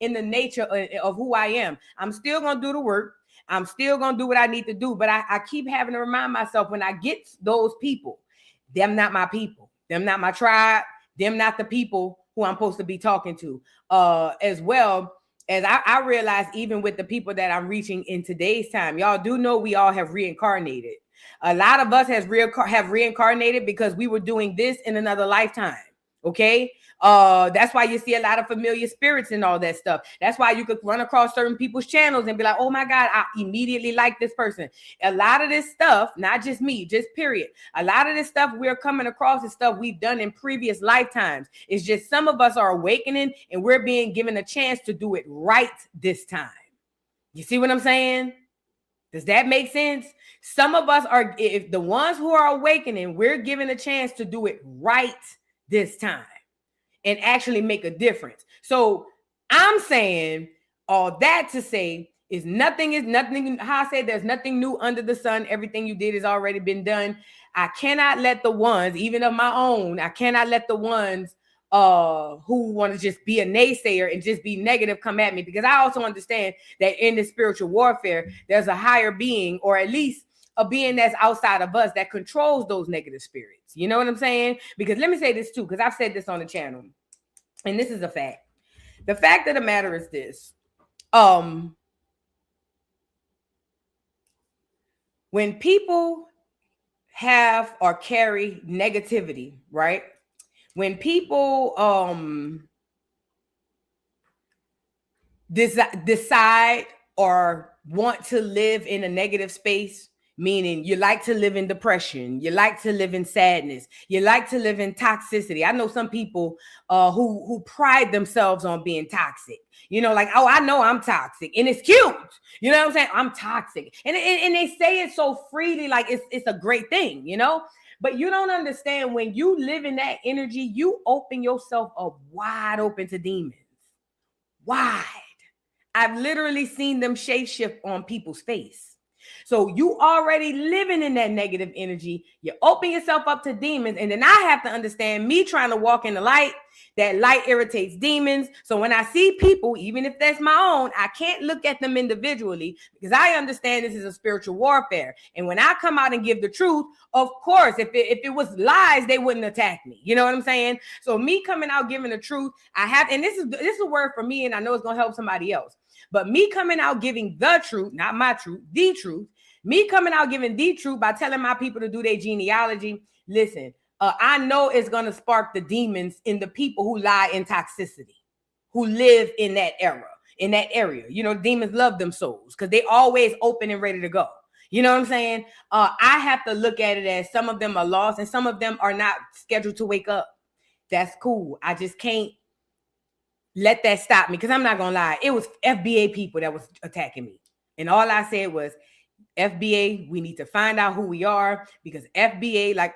in the nature of who I am. I'm still going to do the work. I'm still going to do what I need to do. But I keep having to remind myself when I get those people, them not my people, them not my tribe, them not the people who I'm supposed to be talking to. As well as I realize, even with the people that I'm reaching in today's time, y'all do know we all have reincarnated. A lot of us have reincarnated because we were doing this in another lifetime. Okay. That's why you see a lot of familiar spirits and all that stuff. That's why you could run across certain people's channels and be like, oh my God, I immediately like this person. A lot of this stuff, not just me, just period. A lot of this stuff we're coming across is stuff we've done in previous lifetimes. It's just some of us are awakening and we're being given a chance to do it right this time. You see what I'm saying? Does that make sense? Some of us are, if the ones who are awakening, we're given a chance to do it right this time and actually make a difference. So I'm saying all that to say is nothing, how I said there's nothing new under the sun. Everything you did has already been done. I cannot let the ones, even of my own, I cannot let the ones who want to just be a naysayer and just be negative come at me, because I also understand that in this spiritual warfare, there's a higher being, or at least a being that's outside of us that controls those negative spirits. You know what I'm saying? Because let me say this too, because I've said this on the channel, and this is a fact. The fact of the matter is this. When people have or carry negativity, right? When people decide or want to live in a negative space, meaning you like to live in depression, you like to live in sadness, you like to live in toxicity. I know some people who pride themselves on being toxic. You know, like, oh, I know I'm toxic, and it's cute. You know what I'm saying? I'm toxic, and they say it so freely, like it's a great thing, you know. But you don't understand, when you live in that energy, you open yourself up wide open to demons. Wide. I've literally seen them shapeshift on people's face. So you already living in that negative energy. You open yourself up to demons. And then I have to understand, me trying to walk in the light, that light irritates demons. So when I see people, even if that's my own, I can't look at them individually, because I understand this is a spiritual warfare. And when I come out and give the truth, of course, if it was lies, they wouldn't attack me. You know what I'm saying? So me coming out giving the truth, I have, and this is a word for me, and I know it's going to help somebody else. But me coming out giving the truth, not my truth, the truth, me coming out giving the truth by telling my people to do their genealogy. Listen, I know it's going to spark the demons in the people who lie in toxicity, who live in that era, in that area. You know, demons love them souls because they always open and ready to go. You know what I'm saying? I have to look at it as some of them are lost and some of them are not scheduled to wake up. That's cool. I just can't let that stop me, because I'm not going to lie. It was FBA people that was attacking me. And all I said was, FBA, we need to find out who we are, because FBA, like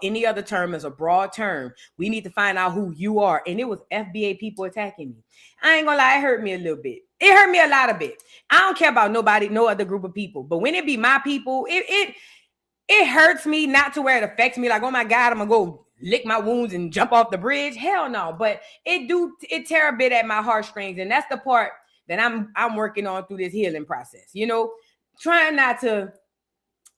any other term, is a broad term. We need to find out who you are. And it was FBA people attacking me. I ain't gonna lie, it hurt me a little bit. It hurt me a lot of bit. I don't care about nobody, no other group of people. But when it be my people, it hurts me, not to where it affects me. Like, oh my God, I'm gonna go lick my wounds and jump off the bridge. Hell no. But it tear a bit at my heartstrings. And that's the part that I'm working on through this healing process. You know, trying not to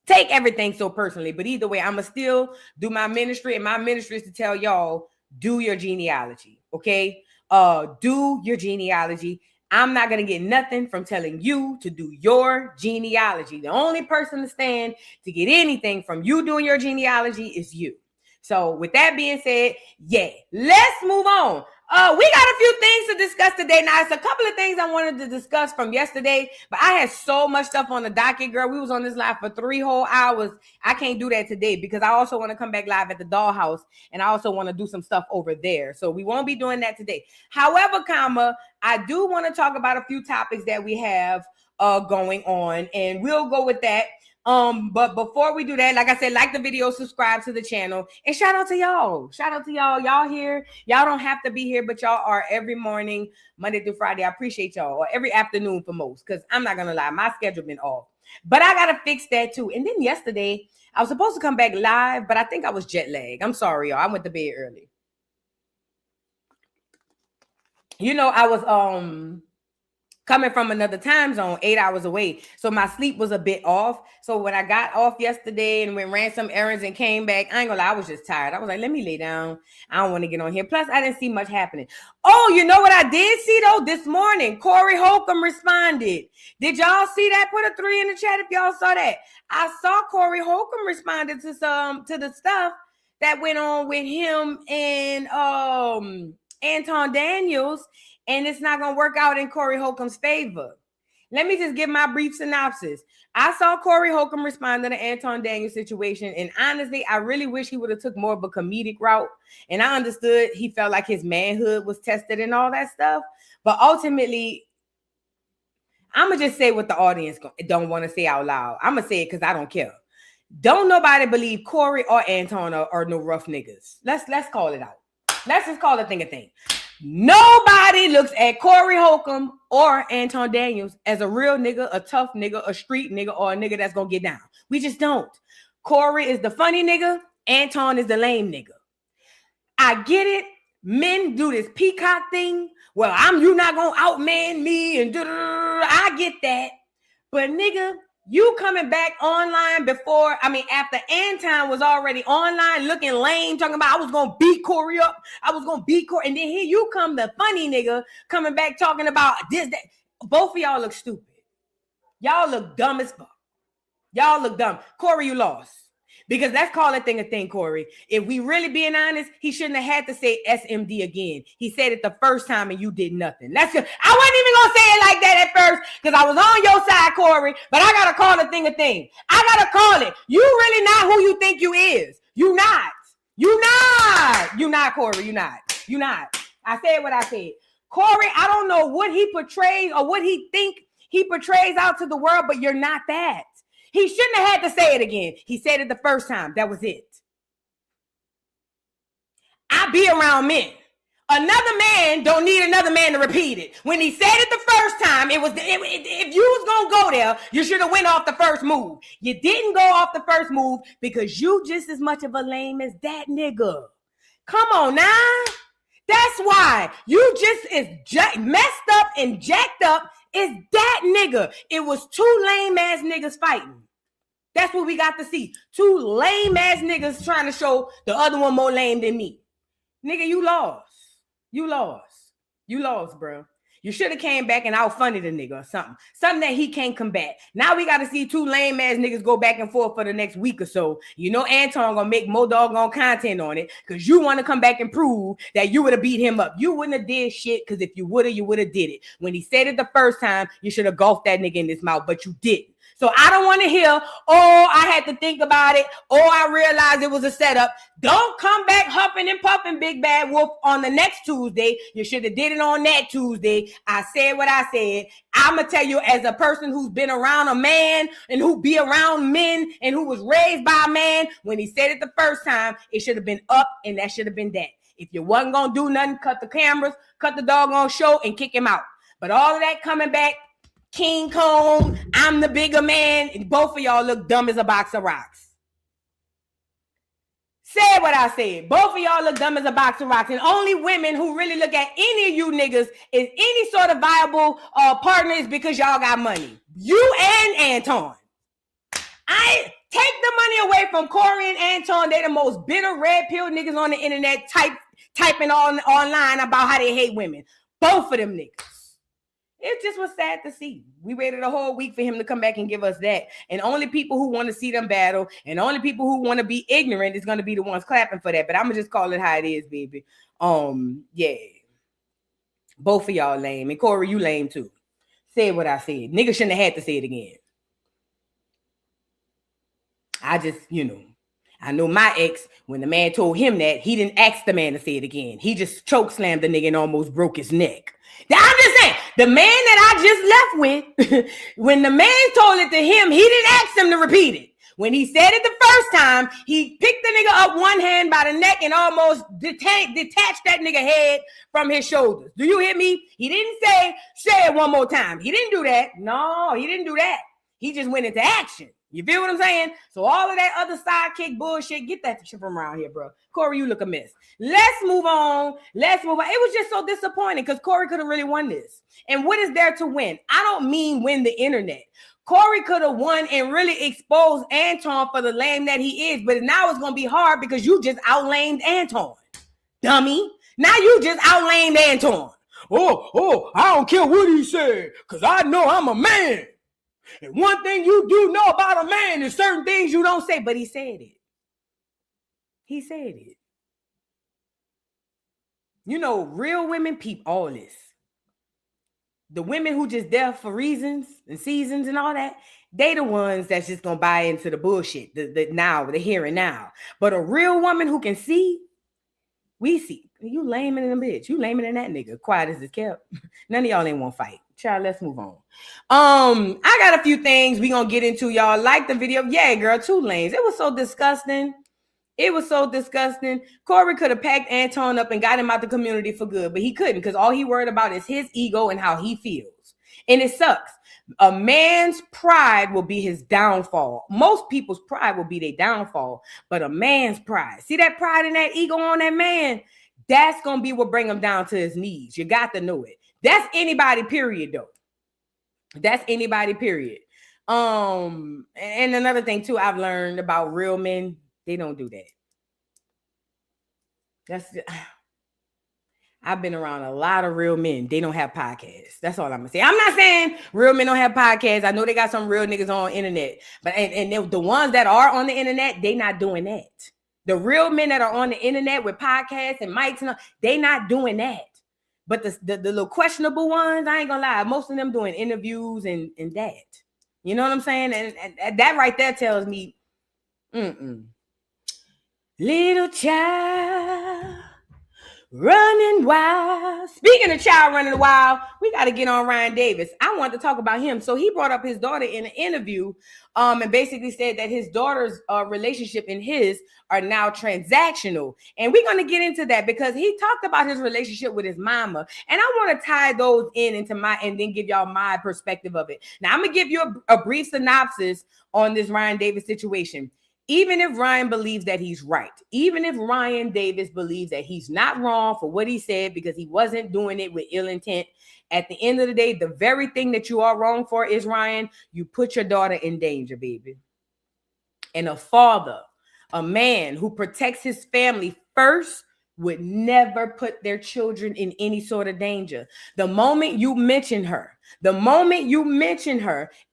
take everything so personally, but either way, I'm going to still do my ministry, and my ministry is to tell y'all, do your genealogy, okay? Do your genealogy. I'm not going to get nothing from telling you to do your genealogy. The only person to stand to get anything from you doing your genealogy is you. So with that being said, yeah, let's move on. We got a few things to discuss today. Now, it's a couple of things I wanted to discuss from yesterday, but I had so much stuff on the docket, girl. We was on this live for 3 whole hours. I can't do that today because I also want to come back live at the dollhouse, and I also want to do some stuff over there. So we won't be doing that today. However, I do want to talk about a few topics that we have going on, and we'll go with that. But before we do that, like I said, like the video, subscribe to the channel, and shout out to y'all. Shout out to y'all. Y'all here. Y'all don't have to be here, but y'all are every morning, Monday through Friday. I appreciate y'all. Or every afternoon for most, because I'm not gonna lie, my schedule been off. But I gotta fix that too. And then yesterday, I was supposed to come back live, but I think I was jet lagged. I'm sorry, y'all. I went to bed early. I was coming from another time zone, 8 hours away. So my sleep was a bit off. So when I got off yesterday and ran some errands and came back, I ain't gonna lie, I was just tired. I was like, let me lay down. I don't want to get on here. Plus, I didn't see much happening. Oh, you know what I did see though? This morning, Corey Holcomb responded. Did y'all see that? Put a 3 in the chat if y'all saw that. I saw Corey Holcomb responded to the stuff that went on with him and Anton Daniels. And it's not going to work out in Corey Holcomb's favor. Let me just give my brief synopsis. I saw Corey Holcomb respond to the Anton Daniels situation. And honestly, I really wish he would have took more of a comedic route. And I understood he felt like his manhood was tested and all that stuff. But ultimately, I'm going to just say what the audience don't want to say out loud. I'm going to say it because I don't care. Don't nobody believe Corey or Anton are no rough niggas. Let's call it out. Let's just call the thing a thing. Nobody looks at Corey Holcomb or Anton Daniels as a real nigga, a tough nigga, a street nigga, or a nigga that's gonna get down. We just don't. Corey is the funny nigga. Anton is the lame nigga. I get it. Men do this peacock thing. Well, you not gonna outman me and I get that. But nigga, you coming back online after Anton was already online looking lame, talking about I was going to beat Corey up. I was going to beat Corey. And then here you come, the funny nigga, coming back talking about this, that. Both of y'all look stupid. Y'all look dumb as fuck. Y'all look dumb. Corey, you lost. Because let's call that thing a thing, Corey. If we really being honest, he shouldn't have had to say SMD again. He said it the first time and you did nothing. That's good. I wasn't even going to say it like that at first because I was on your side, Corey, but I got to call the thing a thing. I got to call it. You really not who you think you is. You not. You not. You not, Corey. You not. You not. I said what I said. Corey, I don't know what he portrays or what he think he portrays out to the world, but you're not that. He shouldn't have had to say it again. He said it the first time. That was it. I be around men. Another man don't need another man to repeat it. When he said it the first time, if you was going to go there, you should have went off the first move. You didn't go off the first move because you just as much of a lame as that nigga. Come on now. That's why you just as messed up and jacked up as that nigga. It was 2 lame ass niggas fighting. That's what we got to see. 2 lame ass niggas trying to show the other one more lame than me. Nigga, you lost. You lost. You lost, bro. You should have came back and out-funny the nigga or something. Something that he can't combat. Now we got to see 2 lame ass niggas go back and forth for the next week or so. You know Anton gonna make more doggone content on it because you want to come back and prove that you would have beat him up. You wouldn't have did shit because if you would have did it. When he said it the first time, you should have golfed that nigga in his mouth, but you didn't. So I don't want to hear, oh, I had to think about it. Oh, I realized it was a setup. Don't come back huffing and puffing, Big Bad Wolf, on the next Tuesday. You should have did it on that Tuesday. I said what I said. I'm going to tell you, as a person who's been around a man and who be around men and who was raised by a man, when he said it the first time, it should have been up and that should have been that. If you wasn't going to do nothing, cut the cameras, cut the doggone show and kick him out. But all of that coming back, King Kong, I'm the bigger man, and both of y'all look dumb as a box of rocks. Said what I said. Both of y'all look dumb as a box of rocks, and only women who really look at any of you niggas as any sort of viable partners because y'all got money. You and Anton. I take the money away from Corey and Anton. They're the most bitter red pill niggas on the internet typing online about how they hate women. Both of them niggas. It just was sad to see. We waited a whole week for him to come back and give us that. And only people who want to see them battle and only people who want to be ignorant is going to be the ones clapping for that. But I'm going to just call it how it is, baby. Yeah. Both of y'all lame. And Corey, you lame too. Said what I said. Nigga shouldn't have had to say it again. I just, I know my ex, when the man told him that, he didn't ask the man to say it again. He just choke slammed the nigga and almost broke his neck. I'm just saying, the man that I just left with, when the man told it to him, he didn't ask him to repeat it. When he said it the first time, he picked the nigga up one hand by the neck and almost detached that nigga head from his shoulders. Do you hear me? He didn't say it one more time. He didn't do that. No, he didn't do that. He just went into action. You feel what I'm saying? So all of that other sidekick bullshit, get that shit from around here, bro. Corey, you look a mess. Let's move on. It was just so disappointing because Corey could have really won this. And what is there to win? I don't mean win the internet. Corey could have won and really exposed Anton for the lame that he is, but now it's going to be hard because you just outlamed Anton. Dummy. Now you just outlamed Anton. Oh, I don't care what he said because I know I'm a man. And one thing you do know about a man is certain things you don't say, but he said it. He said it. You know, real women peep all this. The women who just there for reasons and seasons and all that, they the ones that's just gonna buy into the bullshit, the here and now. But a real woman who can see, we see. You laming in a bitch. You laming in that nigga. Quiet as it kept. None of y'all ain't want to fight. Child, let's move on. I got a few things we gonna get into, y'all. Like the video. Yeah, girl, 2 lanes. It was so disgusting. It was so disgusting. Corey could have packed Anton up and got him out the community for good, but he couldn't because all he worried about is his ego and how he feels. And it sucks. A man's pride will be his downfall. Most people's pride will be their downfall, but a man's pride. See that pride and that ego on that man? That's going to be what bring him down to his knees. You got to know it. That's anybody, period, though. That's anybody, period. And another thing, too, I've learned about real men, they don't do that. I've been around a lot of real men. They don't have podcasts. That's all I'm going to say. I'm not saying real men don't have podcasts. I know they got some real niggas on the internet. But and the ones that are on the internet, they not doing that. The real men that are on the internet with podcasts and mics and all, they not doing that. But the little questionable ones, I ain't gonna lie, most of them doing interviews and that. You know what I'm saying? And that right there tells me, little child running wild. Speaking of child running wild, we got to get on Ryan Davis. I wanted to talk about him. So he brought up his daughter in an interview and basically said that his daughter's relationship and his are now transactional. And we're going to get into that because he talked about his relationship with his mama. And I want to tie those into my, and then give y'all my perspective of it. Now, I'm going to give you a brief synopsis on this Ryan Davis situation. Even if Ryan believes that he's right, even if Ryan Davis believes that he's not wrong for what he said because he wasn't doing it with ill intent, at the end of the day, the very thing that you are wrong for is, Ryan, you put your daughter in danger, baby. And a father, a man who protects his family first, would never put their children in any sort of danger. The moment you mention her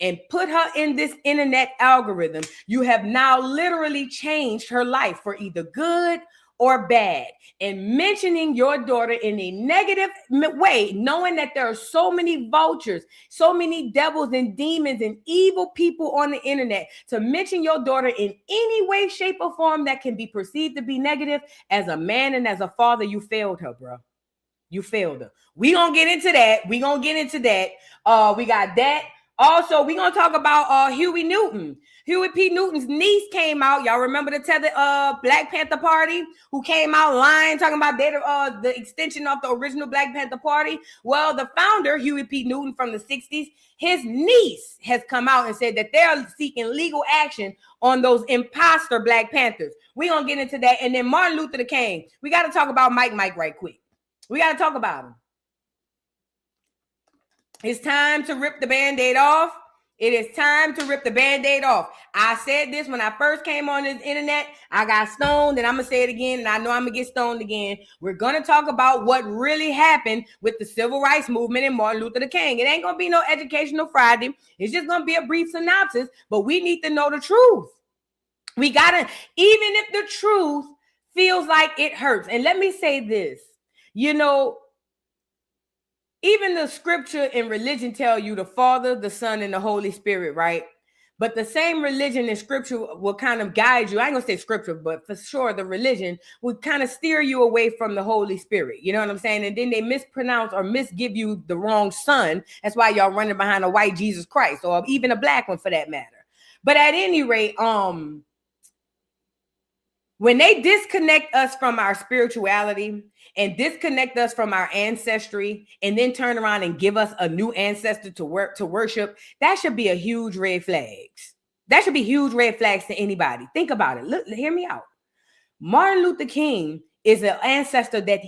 and put her in this internet algorithm, you have now literally changed her life for either good or bad. And mentioning your daughter in a negative way, knowing that there are so many vultures, so many devils and demons and evil people on the internet, to mention your daughter in any way, shape, or form that can be perceived to be negative, as a man and as a father, you failed her, bro. You failed her. We gonna get into that. We got that. Also, we gonna talk about Huey Newton. Huey P. Newton's niece came out. Y'all remember the Tether Black Panther Party, who came out lying, talking about the extension of the original Black Panther Party? Well, the founder, Huey P. Newton from the 60s, his niece has come out and said that they're seeking legal action on those imposter Black Panthers. We're going to get into that. And then Martin Luther King. We got to talk about Mike right quick. We got to talk about him. It's time to rip the Band-Aid off. It is time to rip the Band-Aid off. I said this when I first came on this internet. I got stoned, and I'm going to say it again, and I know I'm going to get stoned again. We're going to talk about what really happened with the Civil Rights Movement and Martin Luther King. It ain't going to be no educational Friday. It's just going to be a brief synopsis, but we need to know the truth. We got to, even if the truth feels like it hurts. And let me say this, you know, even the scripture and religion tell you the Father, the Son, and the Holy Spirit, right? But the same religion and scripture will kind of guide you. I ain't gonna say scripture, but for sure the religion will kind of steer you away from the Holy Spirit. You know what I'm saying? And then they mispronounce or misgive you the wrong son. That's why y'all running behind a white Jesus Christ, or even a black one for that matter. But at any rate, when they disconnect us from our spirituality and disconnect us from our ancestry and then turn around and give us a new ancestor to worship, that should be a huge red flag. That should be huge red flags to anybody. Think about it. Look, hear me out. Martin Luther King is an ancestor that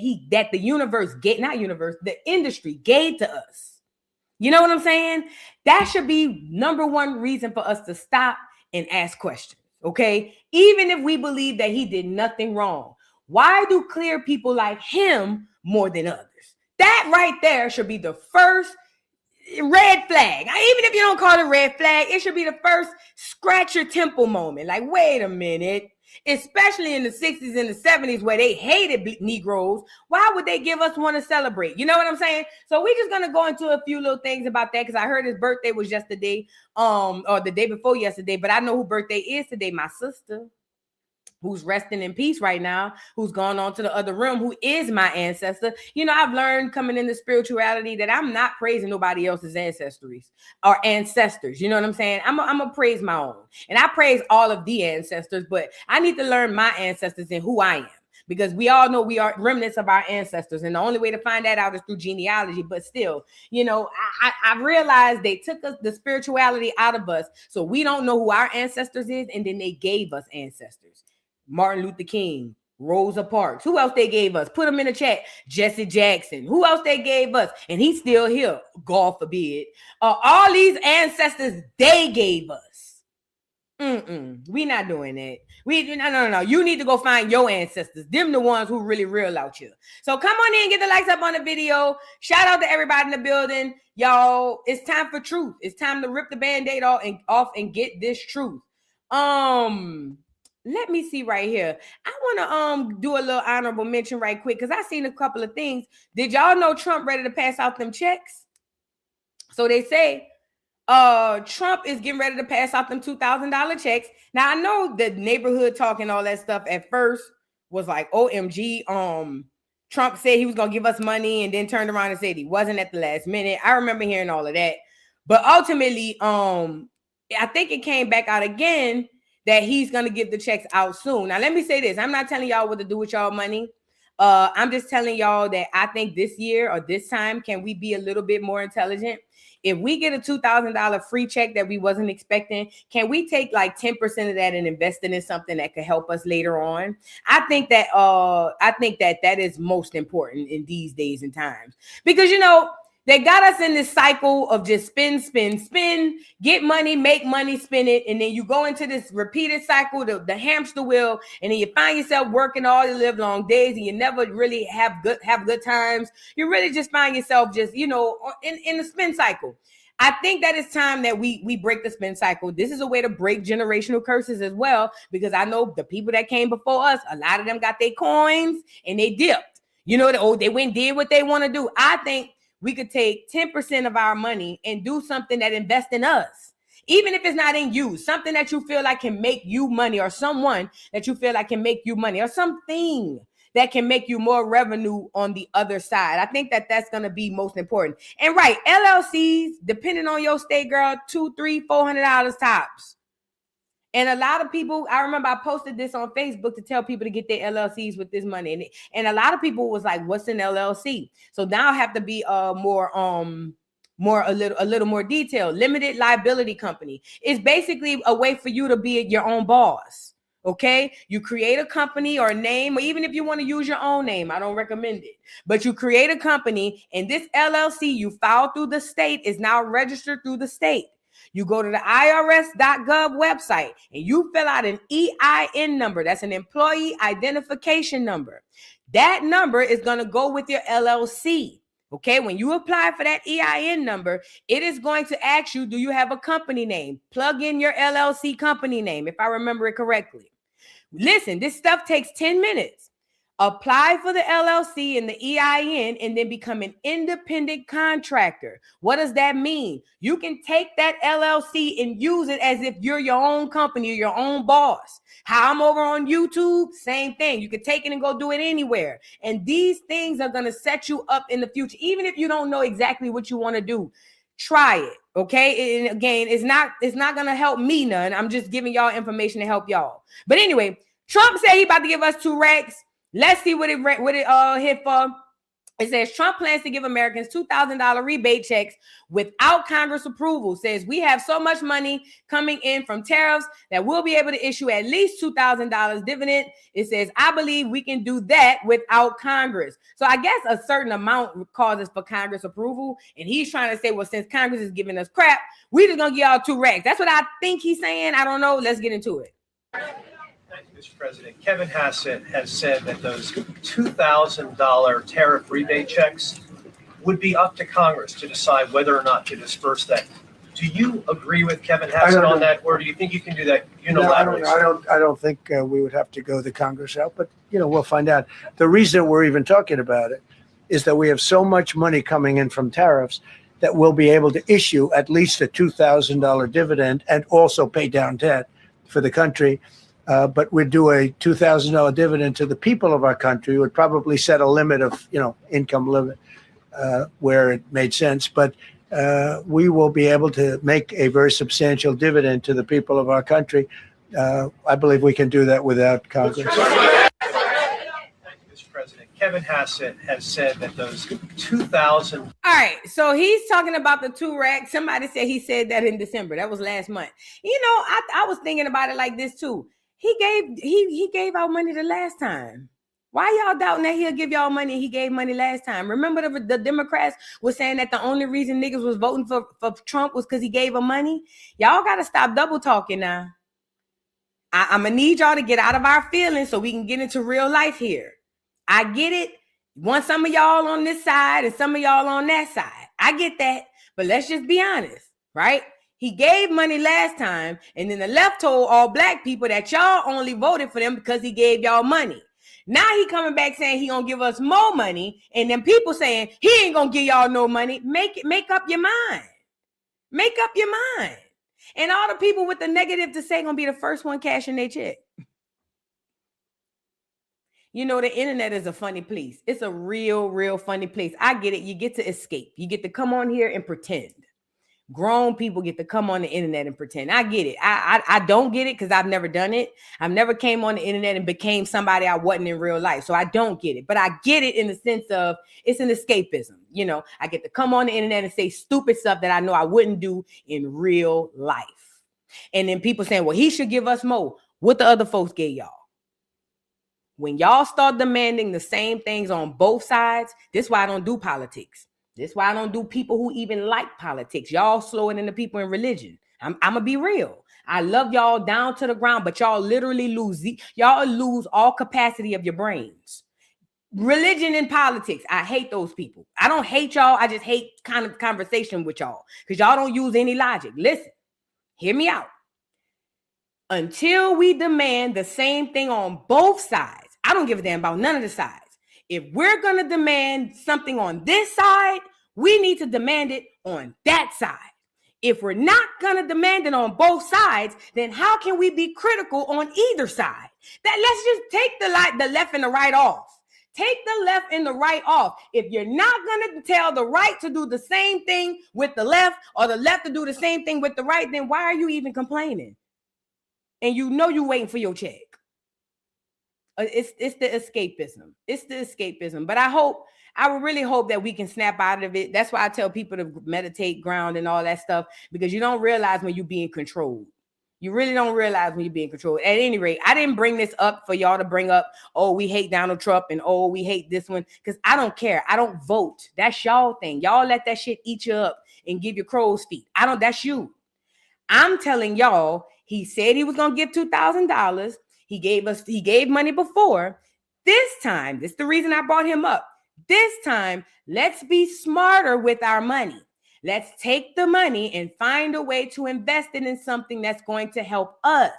the universe the industry gave to us. You know what I'm saying? That should be number one reason for us to stop and ask questions. Okay, even if we believe that he did nothing wrong, why do clear people like him more than others? That right there should be the first red flag. Even if you don't call it red flag, it should be the first scratch your temple moment. Like, wait a minute. Especially in the 60s and the 70s where they hated Negroes, why would they give us one to celebrate? You know what I'm saying? So we're just going to go into a few little things about that because I heard his birthday was yesterday, or the day before yesterday, but I know who birthday is today. My sister, who's resting in peace right now, who's gone on to the other realm, who is my ancestor. You know, I've learned coming into spirituality that I'm not praising nobody else's ancestries or ancestors. You know what I'm saying? I'm going to praise my own. And I praise all of the ancestors, but I need to learn my ancestors and who I am. Because we all know we are remnants of our ancestors. And the only way to find that out is through genealogy. But still, you know, I realized they took us the spirituality out of us. So we don't know who our ancestors is. And then they gave us ancestors. Martin Luther King, Rosa Parks. Who else they gave us? Put them in the chat. Jesse Jackson. Who else they gave us? And he's still here. God forbid. All these ancestors they gave us. We not doing that. No. You need to go find your ancestors. Them the ones who really real out here. So come on in, get the likes up on the video. Shout out to everybody in the building. Y'all, it's time for truth. It's time to rip the Band-Aid off and get this truth. Let me see right here. I want to do a little honorable mention right quick because I seen a couple of things. Did y'all know Trump ready to pass out them checks? So they say Trump is getting ready to pass out them $2,000 checks. Now I know the neighborhood talk and all that stuff at first was like, OMG, Trump said he was gonna give us money and then turned around and said he wasn't at the last minute. I remember hearing all of that. But ultimately, I think it came back out again that he's going to give the checks out soon. Now, let me say this. I'm not telling y'all what to do with y'all money. I'm just telling y'all that I think this year or this time, can we be a little bit more intelligent? If we get a $2,000 free check that we wasn't expecting, can we take like 10% of that and invest it in something that could help us later on? I think that that is most important in these days and times because, you know, they got us in this cycle of just spin, get money, make money, spend it. And then you go into this repeated cycle, the hamster wheel. And then you find yourself working all your live long days and you never really have good times. You really just find yourself just, you know, in the spin cycle. I think that it's time that we break the spin cycle. This is a way to break generational curses as well, because I know the people that came before us, a lot of them got their coins and they dipped. You know, they went and did what they want to do. I think we could take 10% of our money and do something that invests in us. Even if it's not in you, something that you feel like can make you money, or someone that you feel like can make you money, or something that can make you more revenue on the other side. I think that that's going to be most important. And right, LLCs, depending on your state, girl, $200, $300, $400 tops. And a lot of people, I remember I posted this on Facebook to tell people to get their LLCs with this money. And a lot of people was like, what's an LLC? So now I have to be a little more detailed. Limited liability company. It's basically a way for you to be your own boss. Okay, you create a company or a name, or even if you want to use your own name, I don't recommend it. But you create a company, and this LLC you file through the state is now registered through the state. You go to the IRS.gov website and you fill out an EIN number. That's an employee identification number. That number is going to go with your LLC. Okay, when you apply for that EIN number, it is going to ask you, do you have a company name? Plug in your LLC company name, if I remember it correctly. Listen, this stuff takes 10 minutes. Apply for the LLC and the EIN and then become an independent contractor. What does that mean? You can take that LLC and use it as if you're your own company, your own boss. How I'm over on YouTube, same thing. You can take it and go do it anywhere. And these things are going to set you up in the future. Even if you don't know exactly what you want to do, try it. Okay. And again, it's not going to help me none. I'm just giving y'all information to help y'all. But anyway, Trump said he about to give us 2 racks. Let's see what it hit for. It says Trump plans to give Americans $2,000 rebate checks without Congress approval. Says we have so much money coming in from tariffs that we'll be able to issue at least $2,000 dividend. It says, I believe we can do that without Congress. So I guess a certain amount causes for Congress approval. And he's trying to say, well, since Congress is giving us crap, we just going to give y'all 2 racks. That's what I think he's saying. I don't know. Let's get into it. Thank you, Mr. President. Kevin Hassett has said that those $2,000 tariff rebate checks would be up to Congress to decide whether or not to disperse that. Do you agree with Kevin Hassett on that, or do you think you can do that unilaterally? No, I don't think we would have to go the Congress out, but we'll find out. The reason we're even talking about it is that we have so much money coming in from tariffs that we'll be able to issue at least a $2,000 dividend and also pay down debt for the country. But we'd do a $2,000 dividend to the people of our country. Would probably set a limit of, income limit where it made sense. But we will be able to make a very substantial dividend to the people of our country. I believe we can do that without Congress. Mr. President, Kevin Hassett has said that those 2,000. All right, so he's talking about the 2 racks. Somebody said he said that in December. That was last month. I was thinking about it like this too. He gave out money the last time. Why y'all doubting that he'll give y'all money? He gave money last time. Remember the Democrats were saying that the only reason niggas was voting for Trump was because he gave them money? Y'all got to stop double talking now. I'm going to need y'all to get out of our feelings so we can get into real life here. I get it. Want some of y'all on this side and some of y'all on that side. I get that. But let's just be honest, right? He gave money last time, and then the left told all black people that y'all only voted for them because he gave y'all money. Now he coming back saying he gonna give us more money, and then people saying he ain't gonna give y'all no money. Make up your mind. Make up your mind. And all the people with the negative to say gonna be the first one cashing their check. The internet is a funny place. It's a real funny place. I get it. You get to escape. You get to come on here and pretend. Grown people get to come on the internet and pretend. I get it. I don't get it because I've never done it. I've never came on the internet and became somebody I wasn't in real life. So I don't get it. But I get it in the sense of it's an escapism. I get to come on the internet and say stupid stuff that I know I wouldn't do in real life. And then people saying, well, he should give us more. What the other folks gave y'all? When y'all start demanding the same things on both sides, this is why I don't do politics. This is why I don't do people who even like politics. Y'all slower than the people in religion. I'm going to be real. I love y'all down to the ground, but y'all literally lose all capacity of your brains. Religion and politics. I hate those people. I don't hate y'all. I just hate kind of conversation with y'all because y'all don't use any logic. Listen, hear me out. Until we demand the same thing on both sides, I don't give a damn about none of the sides. If we're going to demand something on this side, we need to demand it on that side. If we're not going to demand it on both sides, then how can we be critical on either side? Let's just take the left and the right off. Take the left and the right off. If you're not going to tell the right to do the same thing with the left or the left to do the same thing with the right, then why are you even complaining? And you're waiting for your check. It's the escapism. It's the escapism. But I would really hope that we can snap out of it. That's why I tell people to meditate, ground, and all that stuff, because you don't realize when you're being controlled. You really don't realize when you're being controlled. At any rate, I didn't bring this up for y'all to bring up, oh, we hate Donald Trump and oh, we hate this one, because I don't care. I don't vote. That's y'all thing. Y'all let that shit eat you up and give you crow's feet. That's you. I'm telling y'all, he said he was going to give $2,000. He gave money before. This time, this is the reason I brought him up. This time, let's be smarter with our money. Let's take the money and find a way to invest it in something that's going to help us,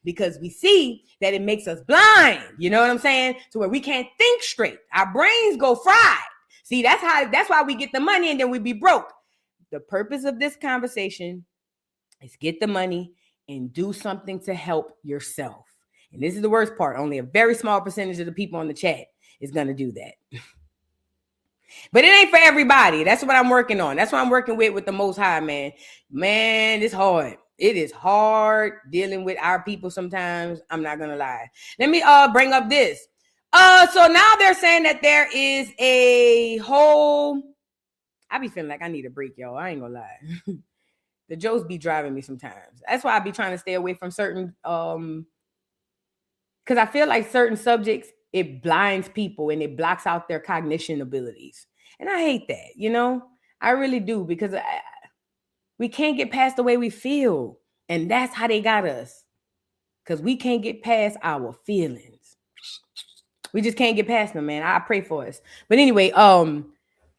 because we see that it makes us blind. You know what I'm saying? To where we can't think straight. Our brains go fried. See, that's why we get the money and then we be broke. The purpose of this conversation is get the money and do something to help yourself. And this is the worst part. Only a very small percentage of the people on the chat is going to do that. But it ain't for everybody. That's what I'm working on. That's what I'm working with the Most High, man. Man, it's hard. It is hard dealing with our people sometimes. I'm not going to lie. Let me bring up this. So now they're saying that there is a whole, I be feeling like I need a break, y'all. I ain't gonna lie. The Joce be driving me sometimes. That's why I be trying to stay away from certain, because I feel like certain subjects, it blinds people and it blocks out their cognition abilities. And I hate that, you know? I really do, because we can't get past the way we feel. And that's how they got us. Because we can't get past our feelings. We just can't get past them, man. I pray for us. But anyway,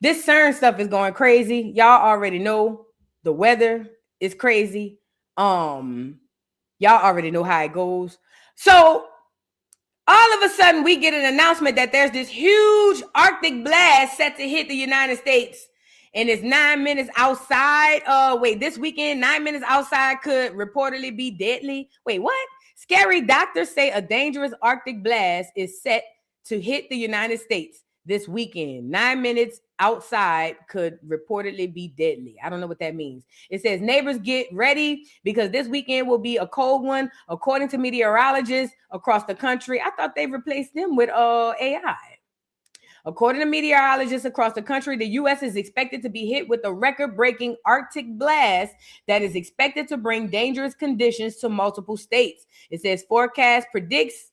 this CERN stuff is going crazy. Y'all already know the weather is crazy. Y'all already know how it goes. So all of a sudden we get an announcement that there's this huge Arctic blast set to hit the United States. And it's 9 minutes outside. This weekend, 9 minutes outside could reportedly be deadly. Wait, what? Scary doctors say a dangerous Arctic blast is set to hit the United States this weekend. 9 minutes outside could reportedly be deadly. I don't know what that means. It says neighbors get ready because this weekend will be a cold one, according to meteorologists across the country. I thought they replaced them with AI. According to meteorologists across the country, the U.S. is expected to be hit with a record-breaking Arctic blast that is expected to bring dangerous conditions to multiple states. It says forecast predicts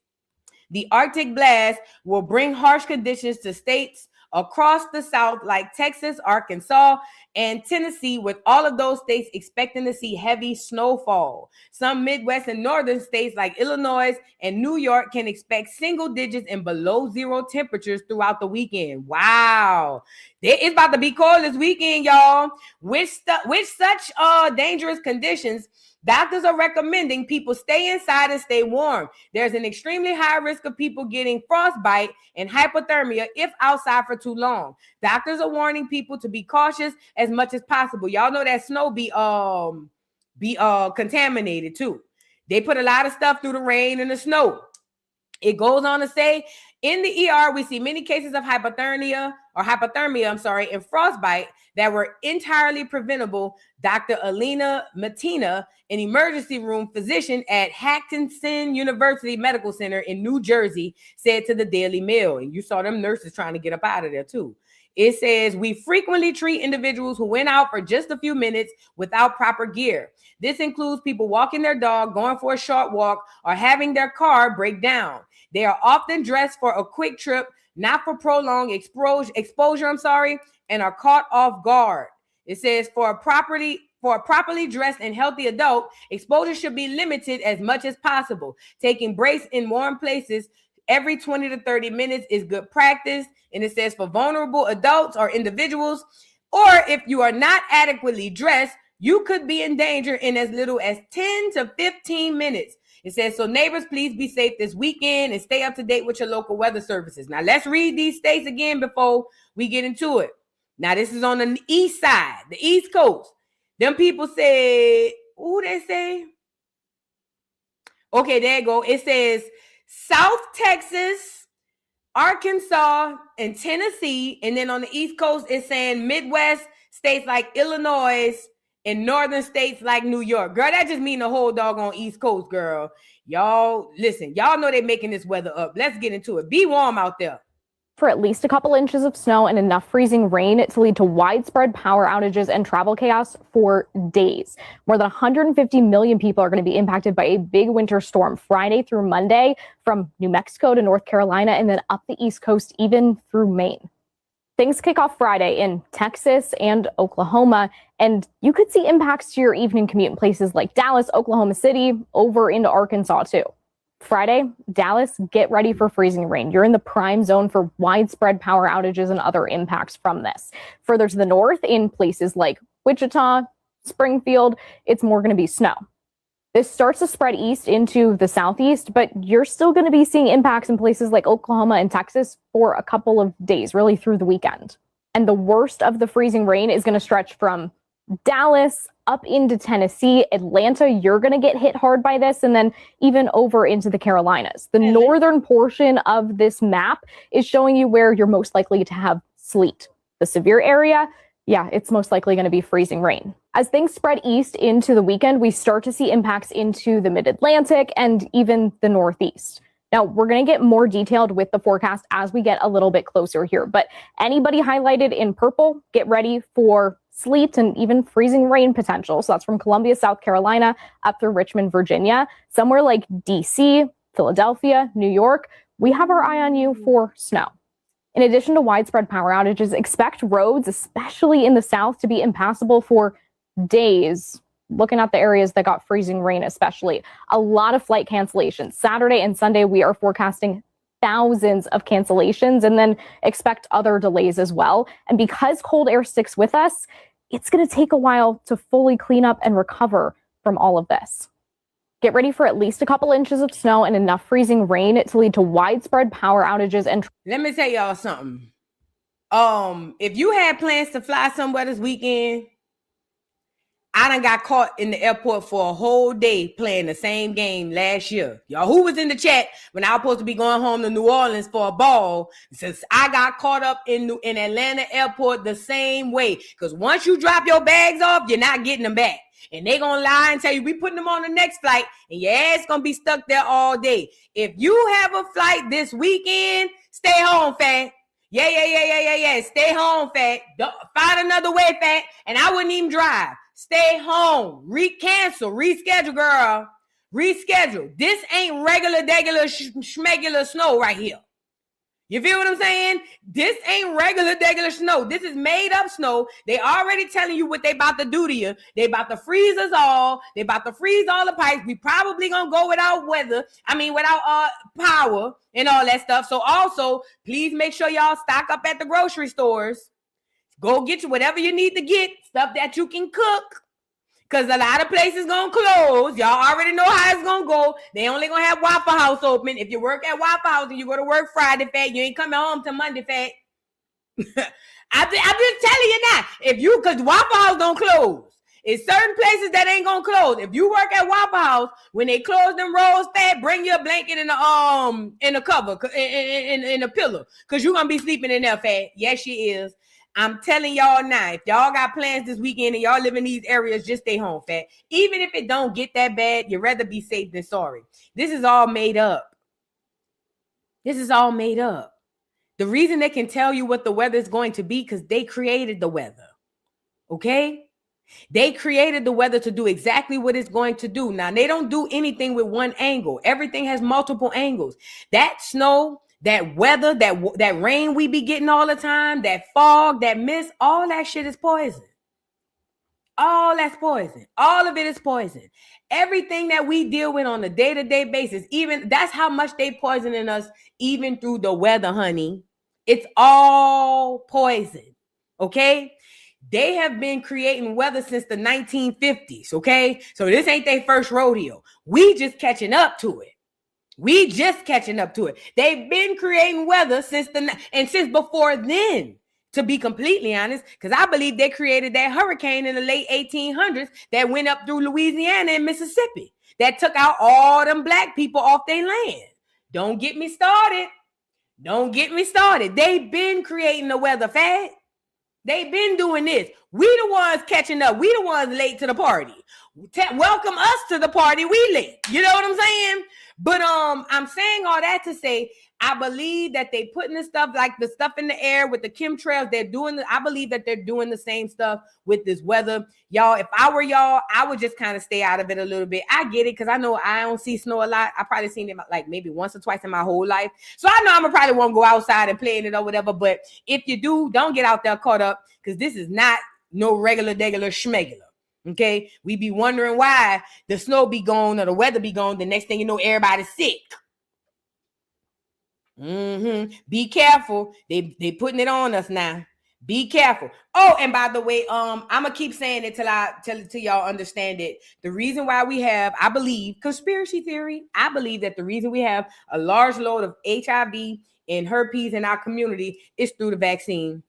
the Arctic blast will bring harsh conditions to states across the South like Texas, Arkansas, and Tennessee, with all of those states expecting to see heavy snowfall. Some Midwest and northern states like Illinois and New York can expect single digits and below zero temperatures throughout the weekend. Wow. It's about to be cold this weekend, y'all. With such dangerous conditions, doctors are recommending people stay inside and stay warm. There's an extremely high risk of people getting frostbite and hypothermia if outside for too long. Doctors are warning people to be cautious as much as possible. Y'all know that snow be contaminated too. They put a lot of stuff through the rain and the snow. It goes on to say, in the ER, we see many cases of hypothermia, and frostbite that were entirely preventable. Dr. Alina Matina, an emergency room physician at Hackensack University Medical Center in New Jersey, said to the Daily Mail, and you saw them nurses trying to get up out of there too. It says, we frequently treat individuals who went out for just a few minutes without proper gear. This includes people walking their dog, going for a short walk, or having their car break down. They are often dressed for a quick trip, not for prolonged exposure, and are caught off guard. It says for a properly dressed and healthy adult, exposure should be limited as much as possible. Taking breaks in warm places every 20 to 30 minutes is good practice. And it says for vulnerable adults or individuals, or if you are not adequately dressed, you could be in danger in as little as 10 to 15 minutes. It says, so neighbors, please be safe this weekend and stay up to date with your local weather services. Now, let's read these states again before we get into it. Now, this is on the east side, the East Coast. Them people say, who they say? Okay, there you go. It says South Texas, Arkansas, and Tennessee. And then on the East Coast, it's saying Midwest states like Illinois and northern states like New York. Girl, that just mean the whole doggone East Coast, girl. Y'all, listen, y'all know they're making this weather up. Let's get into it. Be warm out there. For at least a couple inches of snow and enough freezing rain to lead to widespread power outages and travel chaos for days. More than 150 million people are going to be impacted by a big winter storm Friday through Monday from New Mexico to North Carolina and then up the East Coast, even through Maine. Things kick off Friday in Texas and Oklahoma, and you could see impacts to your evening commute in places like Dallas, Oklahoma City, over into Arkansas too. Friday, Dallas, get ready for freezing rain. You're in the prime zone for widespread power outages and other impacts from this. Further to the north, in places like Wichita, Springfield, it's more going to be snow. This starts to spread east into the southeast, but you're still going to be seeing impacts in places like Oklahoma and Texas for a couple of days, really through the weekend. And the worst of the freezing rain is going to stretch from Dallas up into Tennessee, Atlanta. You're going to get hit hard by this, and then even over into the Carolinas. The northern portion of this map is showing you where you're most likely to have sleet. The severe area, yeah, it's most likely going to be freezing rain. As things spread east into the weekend, we start to see impacts into the mid-Atlantic and even the Northeast. Now, we're going to get more detailed with the forecast as we get a little bit closer here, but anybody highlighted in purple, get ready for sleet and even freezing rain potential. So that's from Columbia, South Carolina, up through Richmond, Virginia. Somewhere like DC, Philadelphia, New York, we have our eye on you for snow. In addition to widespread power outages, expect roads, especially in the south, to be impassable for days. Looking at the areas that got freezing rain, especially a lot of flight cancellations. Saturday and Sunday, we are forecasting thousands of cancellations, and then expect other delays as well. And because cold air sticks with us, it's going to take a while to fully clean up and recover from all of this. Get ready for at least a couple inches of snow and enough freezing rain to lead to widespread power outages. And let me tell y'all something. If you had plans to fly somewhere this weekend, I done got caught in the airport for a whole day playing the same game last year. Y'all, who was in the chat when I was supposed to be going home to New Orleans for a ball? Since I got caught up in Atlanta airport the same way. Because once you drop your bags off, you're not getting them back. And they gonna lie and tell you, we putting them on the next flight, and your ass gonna be stuck there all day. If you have a flight this weekend, stay home, fat. Yeah. Stay home, fat. Find another way, fat. And I wouldn't even drive. Stay home. Cancel. Reschedule, girl. Reschedule. This ain't regular, schmegular snow right here. You feel what I'm saying? This ain't regular snow. This is made up snow. They already telling you what they about to do to you. They about to freeze us all. They about to freeze all the pipes. We probably gonna go without power and all that stuff. So also, please make sure y'all stock up at the grocery stores. Go get you whatever you need to get, stuff that you can cook. Because a lot of places going to close. Y'all already know how it's going to go. They only going to have Waffle House open. If you work at Waffle House and you go to work Friday, fat, you ain't coming home till Monday, fat. I'm just telling you now. Because Waffle House don't close. It's certain places that ain't going to close. If you work at Waffle House, when they close them rolls, fat, bring your blanket in the cover, in a pillow. Because you're going to be sleeping in there, fat. Yes, she is. I'm telling y'all now, if y'all got plans this weekend and y'all live in these areas, just stay home, fat. Even if it don't get that bad, you'd rather be safe than sorry. This is all made up. This is all made up. The reason they can tell you what the weather is going to be because they created the weather. Okay? They created the weather to do exactly what it's going to do. Now, they don't do anything with one angle. Everything has multiple angles. That snow, that weather, that rain we be getting all the time, that fog, that mist, all that shit is poison. All that's poison. All of it is poison. Everything that we deal with on a day-to-day basis, even that's how much they poisoning us, even through the weather, honey. It's all poison. Okay? They have been creating weather since the 1950s. Okay? So this ain't their first rodeo. We just catching up to it. They've been creating weather since before then, to be completely honest, because I believe they created that hurricane in the late 1800s that went up through Louisiana and Mississippi that took out all them black people off their land. Don't get me started. They've been creating the weather, fat. They've been doing this. We the ones catching up. We the ones late to the party. Welcome us to the party. We late. You know what I'm saying? But I'm saying all that to say, I believe that they putting the stuff like the stuff in the air with the chemtrails. I believe that they're doing the same stuff with this weather. Y'all, if I were y'all, I would just kind of stay out of it a little bit. I get it because I know I don't see snow a lot. I probably seen it like maybe once or twice in my whole life. So I know I'm probably won't go outside and play in it or whatever. But if you do, don't get out there caught up because this is not no regular schmegular. Okay, we be wondering why the snow be gone or the weather be gone. The next thing you know, everybody's sick. Be careful. They putting it on us now. Be careful. Oh, and by the way, I'm gonna keep saying it till y'all understand it. The reason why we have, I believe, conspiracy theory. I believe that the reason we have a large load of HIV and herpes in our community is through the vaccine.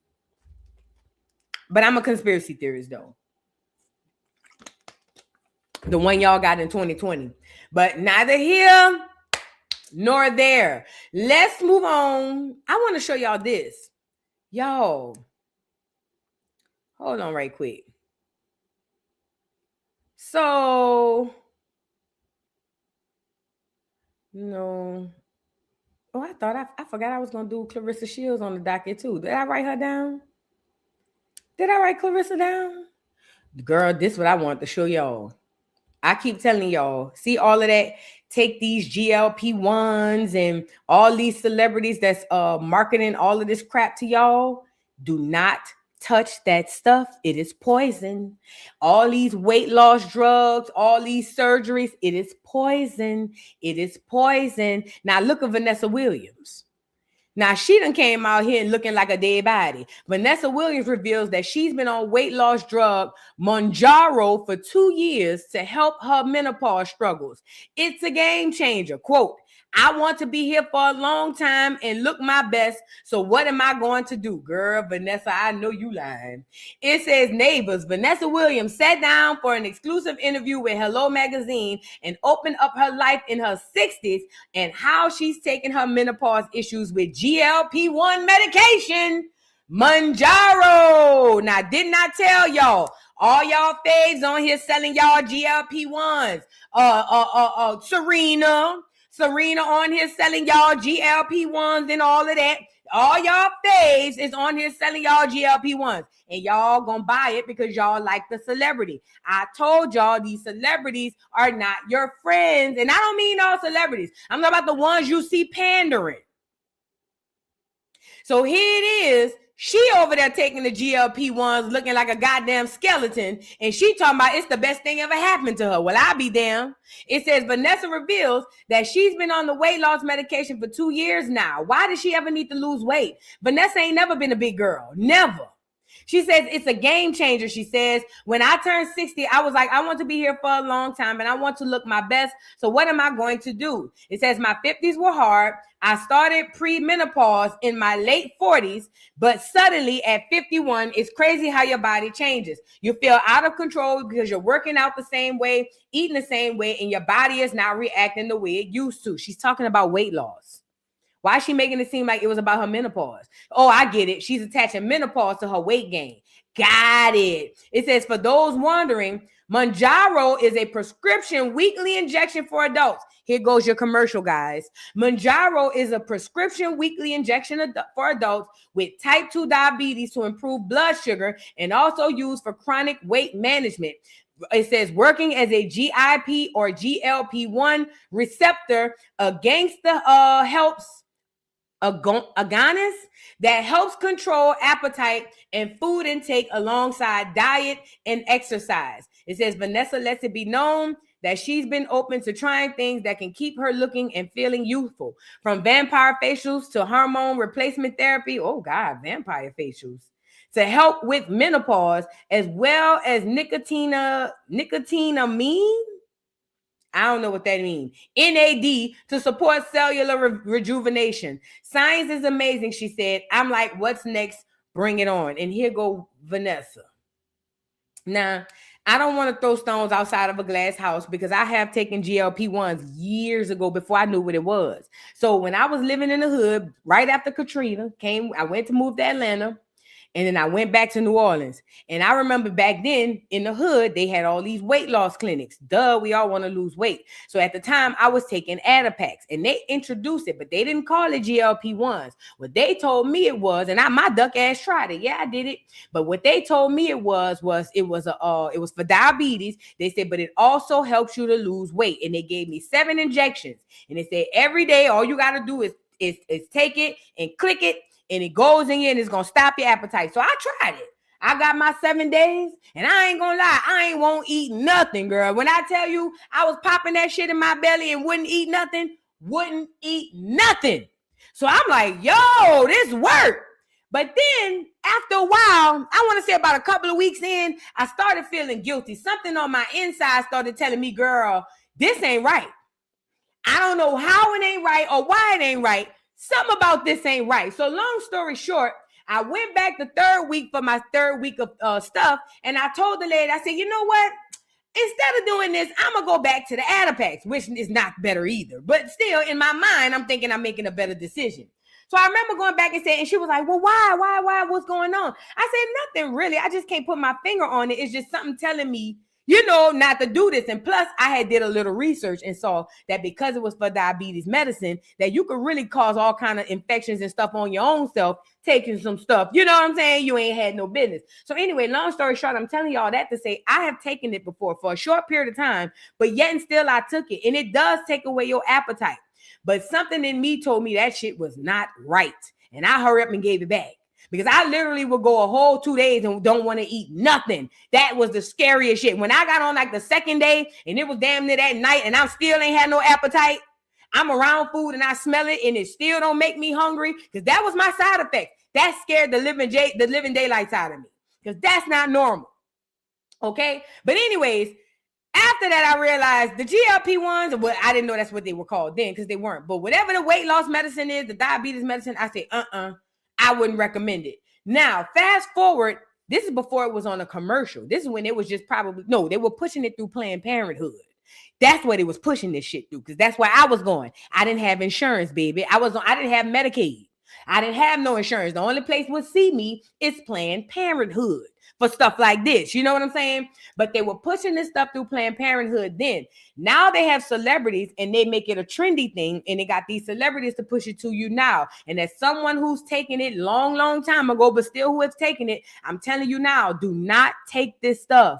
But I'm a conspiracy theorist though. The one y'all got in 2020. But neither here nor there. Let's move on. I want to show y'all this. Y'all, hold on right quick. So, no. Oh, I forgot I was gonna do Clarissa Shields on the docket too. Did I write her down? Did I write Clarissa down? Girl, this is what I want to show y'all. I keep telling y'all, see all of that. Take these GLP-1s and all these celebrities that's marketing all of this crap to y'all. Do not touch that stuff. It is poison. All these weight loss drugs, all these surgeries, it is poison. It is poison. Now look at Vanessa Williams. Now, she done came out here looking like a dead body. Vanessa Williams reveals that she's been on weight loss drug Mounjaro for 2 years to help her menopause struggles. It's a game changer. Quote, I want to be here for a long time and look my best. So what am I going to do? Girl, Vanessa, I know you lying. It says neighbors. Vanessa Williams sat down for an exclusive interview with Hello Magazine and opened up her life in her 60s and how she's taken her menopause issues with GLP-1 medication, Mounjaro. Now, didn't I tell y'all? All y'all faves on here selling y'all GLP-1s. Serena on here selling y'all GLP-1s and all of that. All y'all faves is on here selling y'all GLP-1s. And y'all gonna buy it because y'all like the celebrity. I told y'all these celebrities are not your friends. And I don't mean all celebrities. I'm talking about the ones you see pandering. So here it is. She over there taking the GLP-1s looking like a goddamn skeleton. And she talking about it's the best thing ever happened to her. Well, I'll be damned. It says Vanessa reveals that she's been on the weight loss medication for 2 years now. Why does she ever need to lose weight? Vanessa ain't never been a big girl. Never. She says it's a game changer. She says, when I turned 60, I was like, I want to be here for a long time and I want to look my best. So what am I going to do? It says my 50s were hard. I started pre-menopause in my late 40s, but suddenly at 51, it's crazy how your body changes. You feel out of control because you're working out the same way, eating the same way, and your body is not reacting the way it used to. She's talking about weight loss. Why is she making it seem like it was about her menopause? Oh, I get it. She's attaching menopause to her weight gain. Got it. It says, for those wondering, Mounjaro is a prescription weekly injection for adults. Here goes your commercial, guys. Mounjaro is a prescription weekly injection for adults with type 2 diabetes to improve blood sugar and also used for chronic weight management. It says working as a GIP or GLP-1 receptor against the helps agonist that helps control appetite and food intake alongside diet and exercise. It says Vanessa lets it be known that she's been open to trying things that can keep her looking and feeling youthful, from vampire facials to hormone replacement therapy. Oh God, vampire facials. To help with menopause, as well as nicotinamine. I don't know what that means. NAD to support cellular rejuvenation. Science is amazing, she said. I'm like, what's next? Bring it on. And here go Vanessa. Now, I don't want to throw stones outside of a glass house because I have taken GLP-1s years ago before I knew what it was. So when I was living in the hood, right after Katrina came, I went to move to Atlanta. And then I went back to New Orleans. And I remember back then in the hood, they had all these weight loss clinics. Duh, we all want to lose weight. So at the time, I was taking Adipax. And they introduced it, but they didn't call it GLP-1s. What they told me it was, and my duck ass tried it. Yeah, I did it. But what they told me it was for diabetes. They said, but it also helps you to lose weight. And they gave me 7 injections. And they said every day, all you got to do is take it and click it. And it goes in here and it's going to stop your appetite. So I tried it. I got my 7 days and I ain't going to lie. I ain't won't eat nothing, girl. When I tell you I was popping that shit in my belly and wouldn't eat nothing. So I'm like, yo, this worked. But then after a while, I want to say about a couple of weeks in, I started feeling guilty. Something on my inside started telling me, girl, this ain't right. I don't know how it ain't right or why it ain't right. Something about this ain't right. So long story short, I went back the 3rd week for my 3rd week of stuff. And I told the lady, I said, you know what? Instead of doing this, I'm going to go back to the Adipax, which is not better either. But still, in my mind, I'm thinking I'm making a better decision. So I remember going back and saying, and she was like, well, why? What's going on? I said, nothing really. I just can't put my finger on it. It's just something telling me you know, not to do this. And plus, I had did a little research and saw that because it was for diabetes medicine, that you could really cause all kind of infections and stuff on your own self, taking some stuff. You know what I'm saying? You ain't had no business. So anyway, long story short, I'm telling y'all that to say I have taken it before for a short period of time, but yet and still I took it. And it does take away your appetite. But something in me told me that shit was not right. And I hurry up and gave it back. Because I literally would go a whole 2 days and don't want to eat nothing. That was the scariest shit. When I got on like the second day and it was damn near that night and I still ain't had no appetite, I'm around food and I smell it and it still don't make me hungry, because that was my side effect. That scared the living daylights out of me, because that's not normal. Okay? But anyways, after that, I realized the GLP-1s, well, I didn't know that's what they were called then because they weren't. But whatever the weight loss medicine is, the diabetes medicine, I say, I wouldn't recommend it. Now, fast forward, this is before it was on a commercial. This is when it was just they were pushing it through Planned Parenthood. That's what it was pushing this shit through, because that's where I was going. I didn't have insurance, baby. I didn't have Medicaid. I didn't have no insurance. The only place would see me is Planned Parenthood for stuff like this. You know what I'm saying? But they were pushing this stuff through Planned Parenthood then. Now they have celebrities and they make it a trendy thing, and they got these celebrities to push it to you now. And as someone who's taken it long time ago, but still who has taken it, I'm telling you now, do not take this stuff.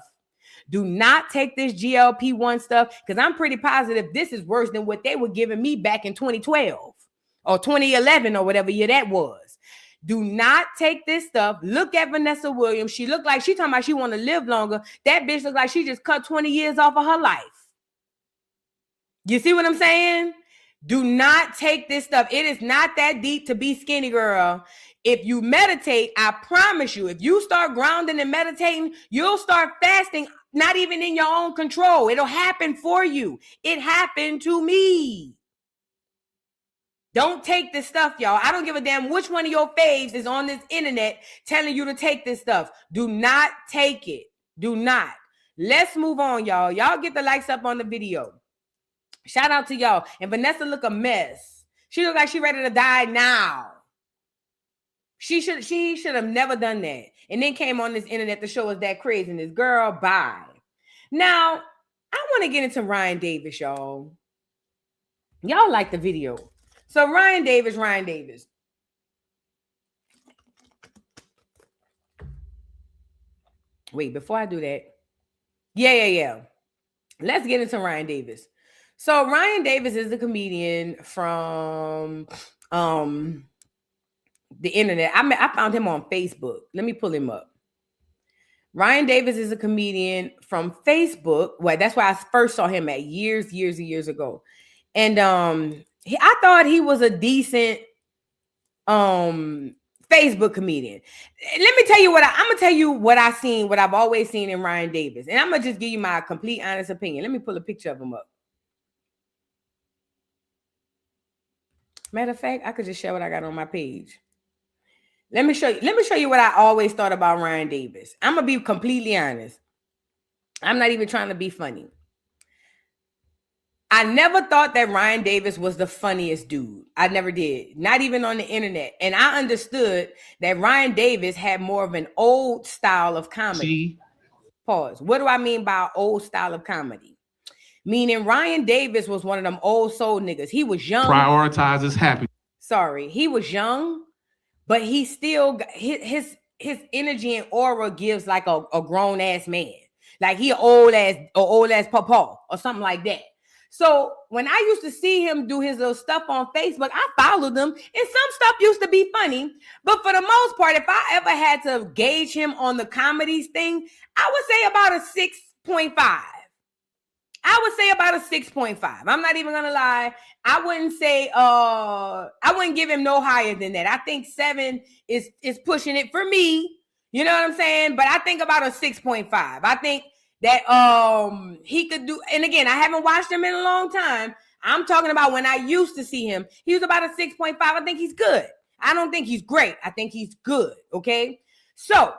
Do not take this GLP-1 stuff, because I'm pretty positive this is worse than what they were giving me back in 2012 or 2011 or whatever year that was. Do not take this stuff. Look at Vanessa Williams. She looked like she talking about she want to live longer. That bitch looked like she just cut 20 years off of her life. You see what I'm saying? Do not take this stuff. It is not that deep to be skinny, girl. If you meditate, I promise you, if you start grounding and meditating, you'll start fasting, not even in your own control. It'll happen for you. It happened to me. Don't take this stuff, y'all. I don't give a damn which one of your faves is on this internet telling you to take this stuff. Do not take it. Do not. Let's move on, y'all. Y'all get the likes up on the video. Shout out to y'all. And Vanessa look a mess. She look like she ready to die now. She should have never done that. And then came on this internet to show us that craziness. Girl, bye. Now, I want to get into Ryan Davis, y'all. Y'all like the video. So Ryan Davis. Wait, before I do that. Yeah. Let's get into Ryan Davis. So Ryan Davis is a comedian from the internet. I found him on Facebook. Let me pull him up. Ryan Davis is a comedian from Facebook. Well, that's where I first saw him at years ago. And I thought he was a decent Facebook comedian. Let me tell you I'm gonna tell you what I've always seen in Ryan Davis. And I'm gonna just give you my complete honest opinion. Let me pull a picture of him up. Matter of fact, I could just share what I got on my page. Let me show you what I always thought about Ryan Davis. I'm gonna be completely honest. I'm not even trying to be funny. I never thought that Ryan Davis was the funniest dude. I never did. Not even on the internet. And I understood that Ryan Davis had more of an old style of comedy. Pause. What do I mean by old style of comedy? Meaning Ryan Davis was one of them old soul niggas. He was young. Prioritizes happiness. Sorry. He was young, but he still, his energy and aura gives like a grown ass man. Like he old ass papa or something like that. So when I used to see him do his little stuff on Facebook, I followed him, and some stuff used to be funny. But for the most part, if I ever had to gauge him on the comedies thing, I would say about a 6.5. I'm not even gonna lie. I wouldn't give him no higher than that. I think 7 is pushing it for me. You know what I'm saying? But I think about a 6.5. I think that he could do, and again, I haven't watched him in a long time. I'm talking about when I used to see him. He was about a 6.5. I think he's good. I don't think he's great. I think he's good. Okay. So,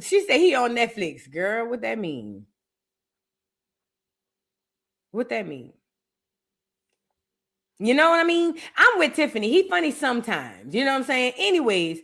she said he on Netflix. Girl, what that mean? What that mean? You know what I mean? I'm with Tiffany. He funny sometimes. You know what I'm saying? Anyways,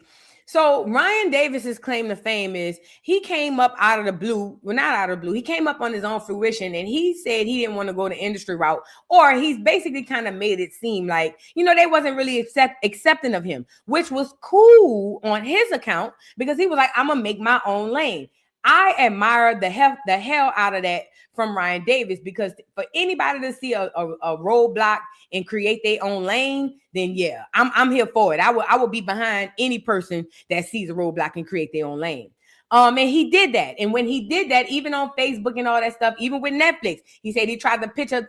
So Ryan Davis's claim to fame is he came up out of the blue. Well, not out of the blue. He came up on his own fruition, and he said he didn't want to go the industry route, or he's basically kind of made it seem like, they wasn't really accepting of him, which was cool on his account because he was like, I'm gonna make my own lane. I admire the hell out of that from Ryan Davis, because for anybody to see a roadblock and create their own lane, then yeah, I'm here for it. I will be behind any person that sees a roadblock and create their own lane. And he did that. And when he did that, even on Facebook and all that stuff, even with Netflix, he said he tried to pitch a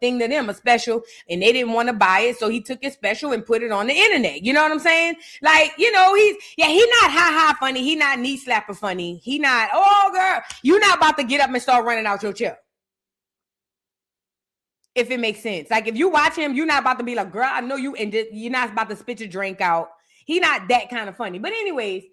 thing to them, a special, and they didn't want to buy it. So he took his special and put it on the internet. You know what I'm saying? Like, he's not ha funny. He not knee slapper funny. He not, oh girl, you're not about to get up and start running out your chair. If it makes sense. Like if you watch him, you're not about to be like, girl, I know you, and you're not about to spit your drink out. He not that kind of funny. But anyways,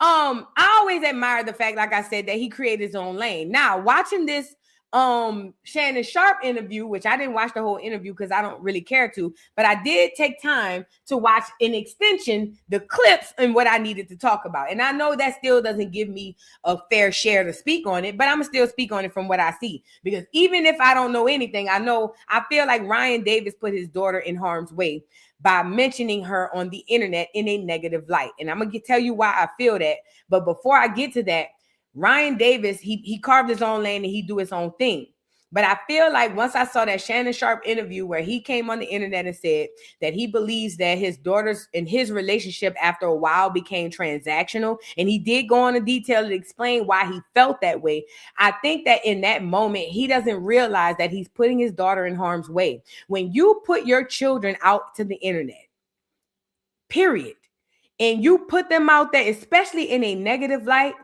I always admire the fact, like I said, that he created his own lane. Now, watching this Shannon Sharpe interview, which I didn't watch the whole interview because I don't really care to, but I did take time to watch in extension the clips and what I needed to talk about. And I know that still doesn't give me a fair share to speak on it, but I'm gonna still speak on it from what I see, because even if I don't know anything, I feel like Ryan Davis put his daughter in harm's way by mentioning her on the internet in a negative light. And I'm going to tell you why I feel that. But before I get to that, Ryan Davis, he carved his own lane and he do his own thing. But I feel like once I saw that Shannon Sharpe interview where he came on the internet and said that he believes that his daughters and his relationship after a while became transactional, and he did go on in detail to explain why he felt that way. I think that in that moment, he doesn't realize that he's putting his daughter in harm's way. When you put your children out to the internet, period, and you put them out there, especially in a negative light,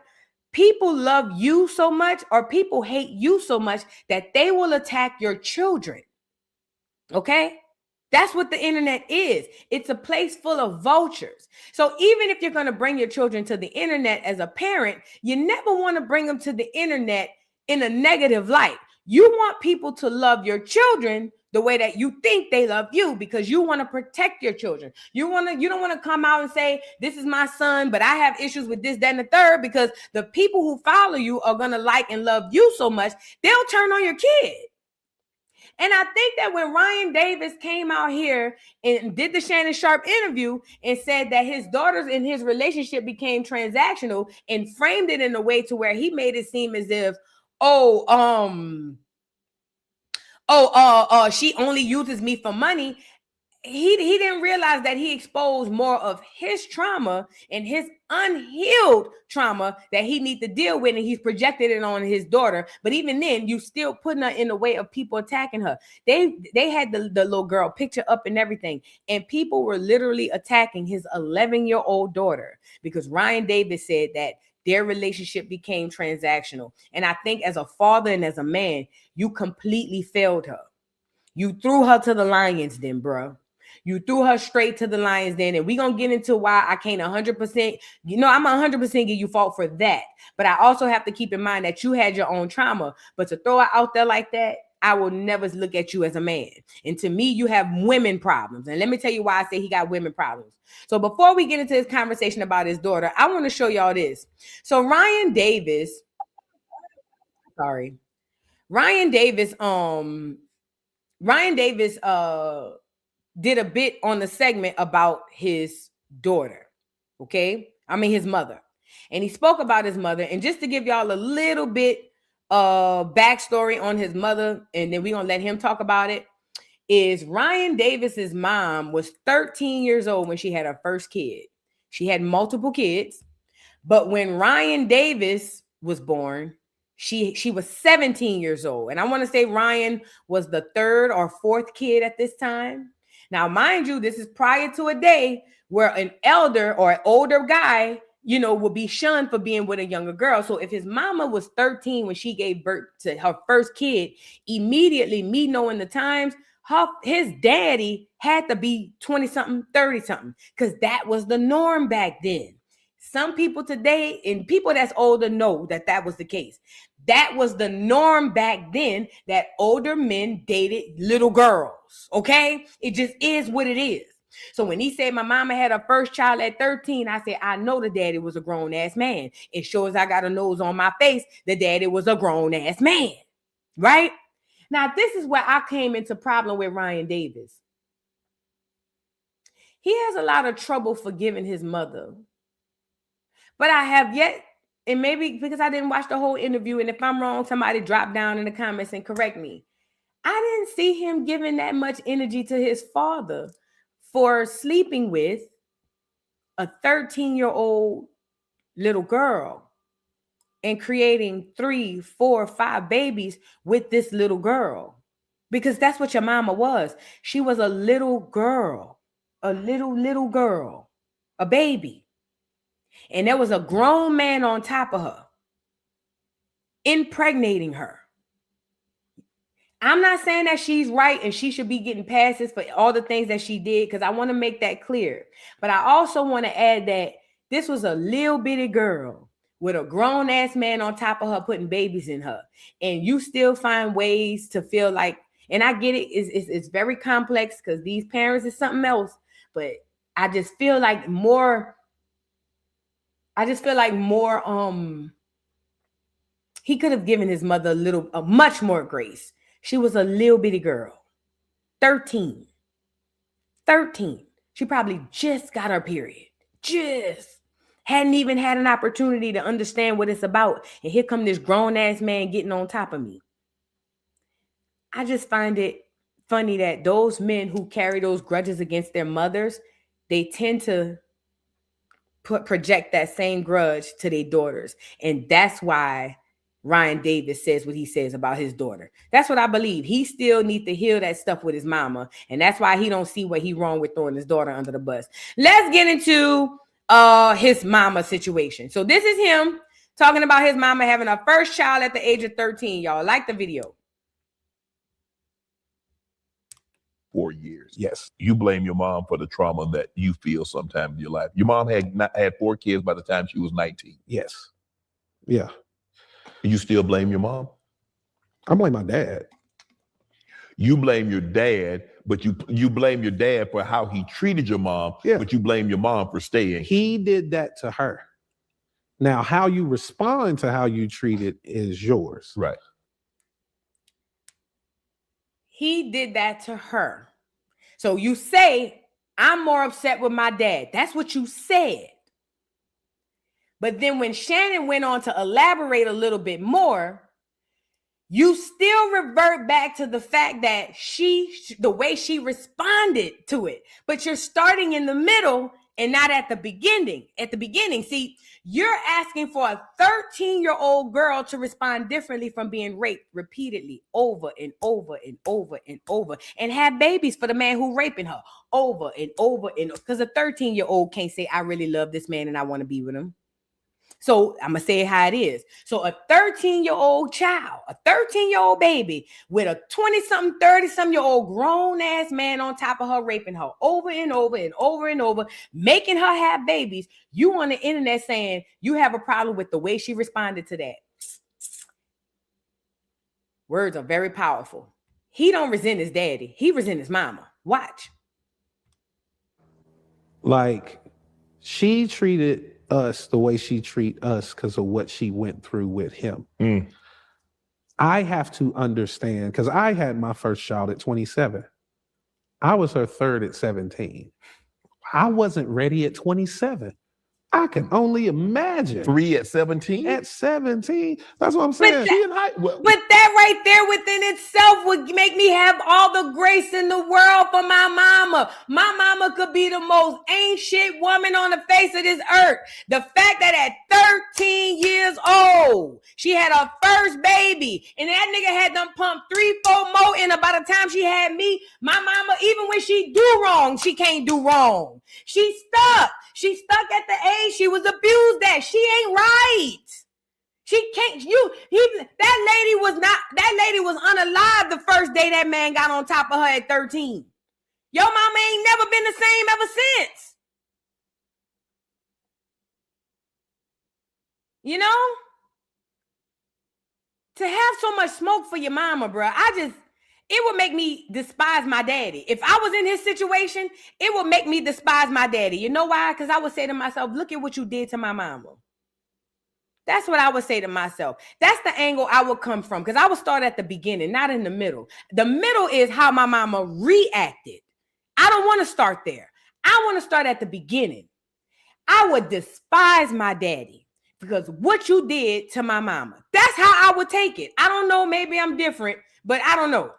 people love you so much, or people hate you so much, that they will attack your children. Okay? That's what the internet is. It's a place full of vultures. So even if you're going to bring your children to the internet as a parent, you never want to bring them to the internet in a negative light. You want people to love your children the way that you think they love you, because you want to protect your children. You don't want to come out and say, this is my son, but I have issues with this, that, and the third, because the people who follow you are going to like and love you so much, they'll turn on your kid. And I think that when Ryan Davis came out here and did the Shannon Sharpe interview and said that his daughters in his relationship became transactional, and framed it in a way to where he made it seem as if, she only uses me for money. He didn't realize that he exposed more of his trauma and his unhealed trauma that he needs to deal with, and he's projected it on his daughter. But even then, you still putting her in the way of people attacking her. They had the little girl picture up and everything, and people were literally attacking his 11-year-old daughter because Ryan Davis said that their relationship became transactional. And I think as a father and as a man, you completely failed her. You threw her to the lions then, bro. You threw her straight to the lions then. And we're going to get into why I can't 100%. I'm 100% give you fault for that. But I also have to keep in mind that you had your own trauma. But to throw her out there like that, I will never look at you as a man. And to me, you have women problems. And let me tell you why I say he got women problems. So before we get into this conversation about his daughter, I want to show y'all this. So Ryan Davis did a bit on the segment about his daughter. Okay. I mean, his mother. And he spoke about his mother. And just to give y'all a little bit backstory on his mother, and then we're going to let him talk about it, is Ryan Davis's mom was 13 years old when she had her first kid. She had multiple kids, but when Ryan Davis was born, she was 17 years old. And I want to say Ryan was the third or fourth kid at this time. Now, mind you, this is prior to a day where an elder or an older guy, would be shunned for being with a younger girl. So if his mama was 13 when she gave birth to her first kid, immediately, me knowing the times, his daddy had to be 20-something, 30-something, because that was the norm back then. Some people today, and people that's older, know that was the case. That was the norm back then, that older men dated little girls, okay? It just is what it is. So when he said my mama had her first child at 13, I said, I know the daddy was a grown-ass man. As sure as I got a nose on my face, the daddy was a grown-ass man, right? Now, this is where I came into problem with Ryan Davis. He has a lot of trouble forgiving his mother. But I have yet, and maybe because I didn't watch the whole interview, and if I'm wrong, somebody drop down in the comments and correct me. I didn't see him giving that much energy to his father for sleeping with a 13-year-old little girl and creating 3, 4, 5 babies with this little girl. Because that's what your mama was. She was a little girl, a little girl, a baby. And there was a grown man on top of her, impregnating her. I'm not saying that she's right and she should be getting passes for all the things that she did, because I want to make that clear. But I also want to add that this was a little bitty girl with a grown-ass man on top of her putting babies in her. And you still find ways to feel like, and I get it, it's very complex because these parents is something else. But I just feel like more, he could have given his mother much more grace. She was a little bitty girl, 13. She probably just got her period. Just hadn't even had an opportunity to understand what it's about. And here come this grown-ass man getting on top of me. I just find it funny that those men who carry those grudges against their mothers, they tend to project that same grudge to their daughters. And that's why Ryan Davis says what he says about his daughter. That's what I believe. He still needs to heal that stuff with his mama. And that's why he don't see what he wrong with throwing his daughter under the bus. Let's get into his mama situation. So this is him talking about his mama having her first child at the age of 13. Y'all like the video. 4 years. Yes. You blame your mom for the trauma that you feel sometime in your life. Your mom had 4 kids by the time she was 19. Yes. Yeah. You still blame your mom? I blame my dad. You blame your dad, but you blame your dad for how he treated your mom, but you blame your mom for staying. He did that to her. Now, how you respond to how you treat it is yours. Right. He did that to her. So you say, I'm more upset with my dad. That's what you said. But then when Shannon went on to elaborate a little bit more, you still revert back to the fact that the way she responded to it. But you're starting in the middle and not at the beginning. At the beginning, see, you're asking for a 13-year-old girl to respond differently from being raped repeatedly over and over and over and over, and have babies for the man who raping her over and over and over. Because a 13-year-old can't say, I really love this man and I want to be with him. So I'm going to say it how it is. So a 13-year-old child, a 13-year-old baby with a 20-something, 30-something-year-old grown-ass man on top of her, raping her over and over and over and over, making her have babies. You on the internet saying you have a problem with the way she responded to that. Words are very powerful. He don't resent his daddy. He resent his mama. Watch. Like, she treated us the way she treat us because of what she went through with him. I have to understand, because I had my first child at 27. I was her third at 17. I wasn't ready at 27. I can only imagine. 3 at 17? At 17. That's what I'm saying. But that right there within itself would make me have all the grace in the world for my mama. My mama could be the most ancient woman on the face of this earth. The fact that at 13 years old, she had her first baby, and that nigga had them pumped 3, 4 more in her by the time she had me. My mama, even when she do wrong, she can't do wrong. She stuck. She stuck at the age she was abused at. She ain't right. She can't. That lady was unalive the first day that man got on top of her at 13. Your mama ain't never been the same ever since. You know? To have so much smoke for your mama, bro. it would make me despise my daddy. If I was in his situation, it would make me despise my daddy. You know why? Because I would say to myself, look at what you did to my mama. That's what I would say to myself. That's the angle I would come from, because I would start at the beginning, not in the middle. The middle is how my mama reacted. I don't want to start there. I want to start at the beginning. I would despise my daddy because what you did to my mama. That's how I would take it. I don't know. Maybe I'm different, but I don't know.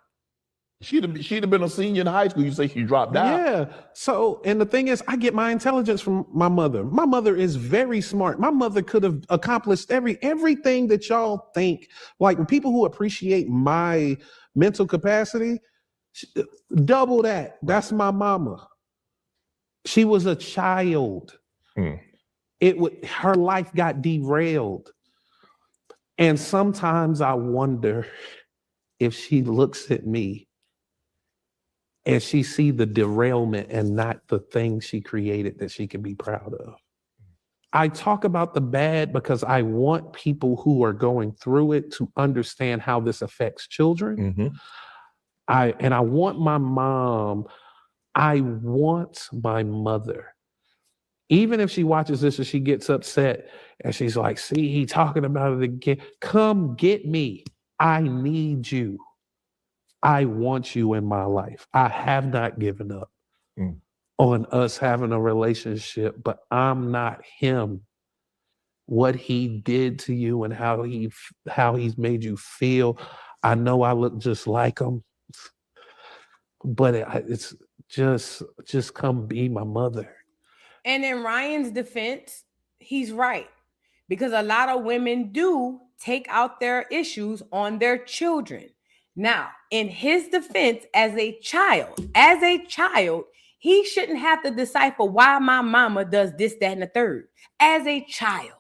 She'd have been a senior in high school. You say she dropped out. Yeah. So, and the thing is, I get my intelligence from my mother. My mother is very smart. My mother could have accomplished everything that y'all think. Like, people who appreciate my mental capacity, double that. That's my mama. She was a child. Her life got derailed. And sometimes I wonder if she looks at me and she see the derailment and not the thing she created that she can be proud of. I talk about the bad because I want people who are going through it to understand how this affects children. I want my mom, I want my mother, even if she watches this and she gets upset and she's like, see, he talking about it again. Come get me. I need you. I want you in my life. I have not given up on us having a relationship, but I'm not him. What he did to you and how he's made you feel. I know I look just like him, but it's just come be my mother. And in Ryan's defense, he's right, because a lot of women do take out their issues on their children. Now, in his defense, as a child, he shouldn't have to decipher why my mama does this, that, and the third. As a child,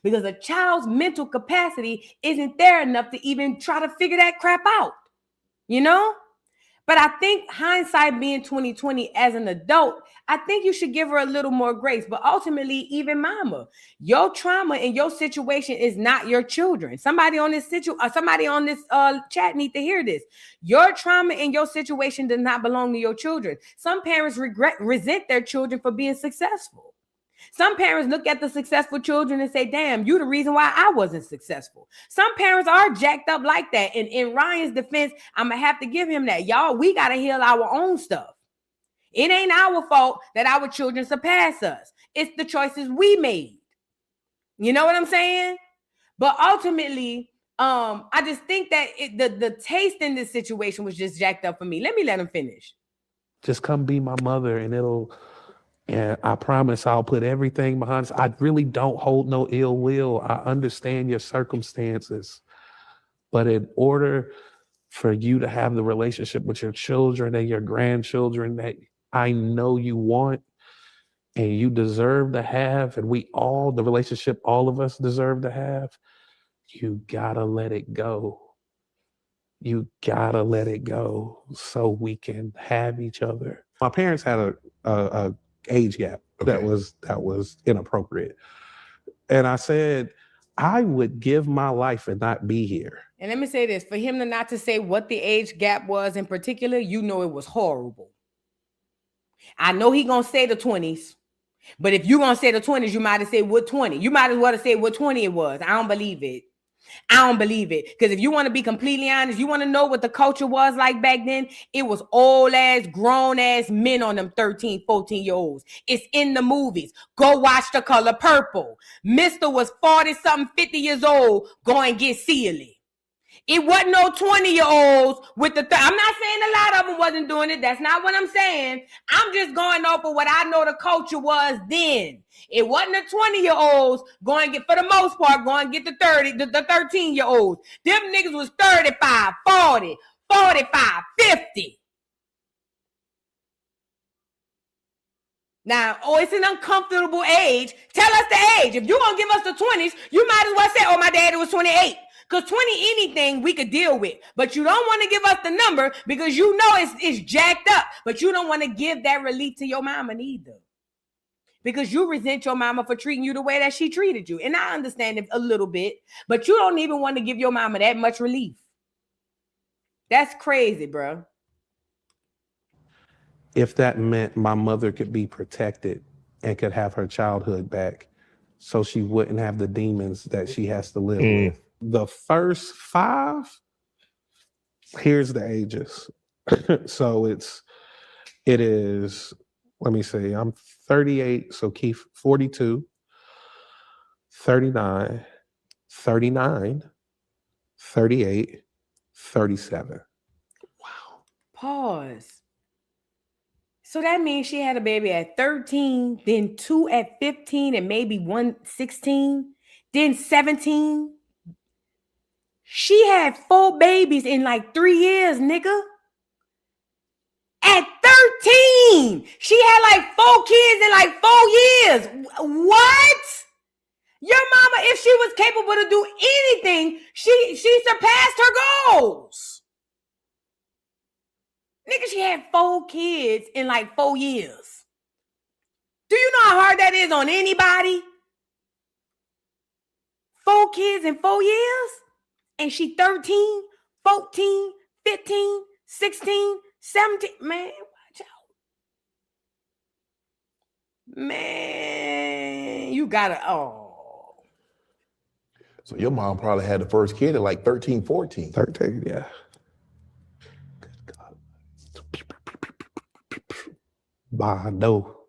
because a child's mental capacity isn't there enough to even try to figure that crap out, you know? But I think hindsight being 2020 as an adult, I think you should give her a little more grace. But ultimately, even mama, your trauma and your situation is not your children. Somebody on this chat need to hear this. Your trauma and your situation does not belong to your children. Some parents resent their children for being successful. Some parents look at the successful children and say, damn, you the reason why I wasn't successful. Some parents are jacked up like that. And in Ryan's defense, I'm going to have to give him that. Y'all, we got to heal our own stuff. It ain't our fault that our children surpass us. It's the choices we made. You know what I'm saying? But ultimately, I just think that the taste in this situation was just jacked up for me. Let him finish. Just come be my mother and I promise I'll put everything behind us. I really don't hold no ill will. I understand your circumstances. But in order for you to have the relationship with your children and your grandchildren that I know you want and you deserve to have, and the relationship all of us deserve to have, you gotta let it go. You gotta let it go so we can have each other. My parents had a age gap that was inappropriate. And I said, I would give my life and not be here. And let me say this, for him not to say what the age gap was in particular, you know it was horrible. I know he gonna say the 20s, but if you gonna say the 20s, you might have said what 20. You might as well have said what 20 it was. I don't believe it. Because if you want to be completely honest, you want to know what the culture was like back then, it was old ass, grown ass men on them 13, 14-year-olds. It's in the movies. Go watch The Color Purple. Mr. was 40-something, 50 years old, go and get Sealy. It wasn't no 20-year-olds with the... I'm not saying a lot of them wasn't doing it. That's not what I'm saying. I'm just going off of what I know the culture was then. It wasn't the 20-year-olds going to get, for the most part, going to get the 13-year-olds. Them niggas was 35, 40, 45, 50. Now, it's an uncomfortable age. Tell us the age. If you're going to give us the 20s, you might as well say, oh, my daddy was 28. Because 20 anything we could deal with. But you don't want to give us the number because you know it's jacked up. But you don't want to give that relief to your mama neither. Because you resent your mama for treating you the way that she treated you. And I understand it a little bit. But you don't even want to give your mama that much relief. That's crazy, bro. If that meant my mother could be protected and could have her childhood back so she wouldn't have the demons that she has to live with. The first 5, here's the ages. So it is, let me see, I'm 38, so Keith, 42, 39, 39, 38, 37. Wow. Pause. So that means she had a baby at 13, then 2 at 15, and maybe 1 16, then 17. She had 4 babies in like 3 years, nigga. At 13, she had like 4 kids in like 4 years. What? Your mama, if she was capable to do anything, she surpassed her goals. Nigga, she had 4 kids in like 4 years. Do you know how hard that is on anybody? 4 kids in 4 years? And she 13, 14, 15, 16, 17. Man, watch out. Man, you gotta, So your mom probably had the first kid at like 13, 14. 13, yeah. I know.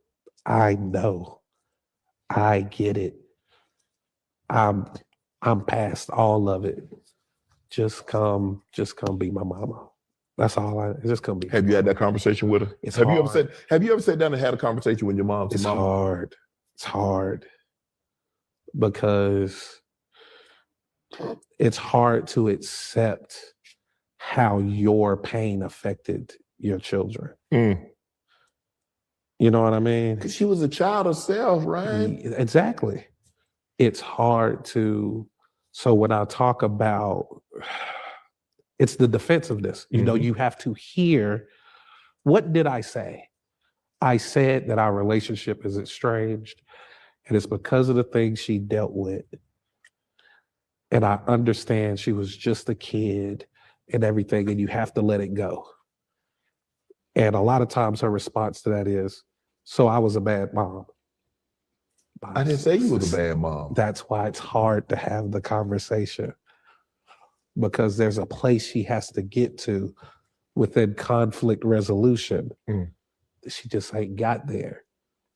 I get it. I'm past all of it. Just come be my mama. That's all just come be. Have you had that conversation with her? Have you ever sat down and had a conversation with your mom? It's hard. It's hard because it's hard to accept how your pain affected your children. You know what I mean? Because she was a child herself, right? Exactly. It's hard to, so when I talk about, it's the defensiveness. You know, you have to hear, what did I say? I said that our relationship is estranged, and it's because of the things she dealt with. And I understand she was just a kid and everything, and you have to let it go. And a lot of times her response to that is, so I was a bad mom. I didn't say you was a bad mom. That's why it's hard to have the conversation, because there's a place she has to get to within conflict resolution. She just ain't got there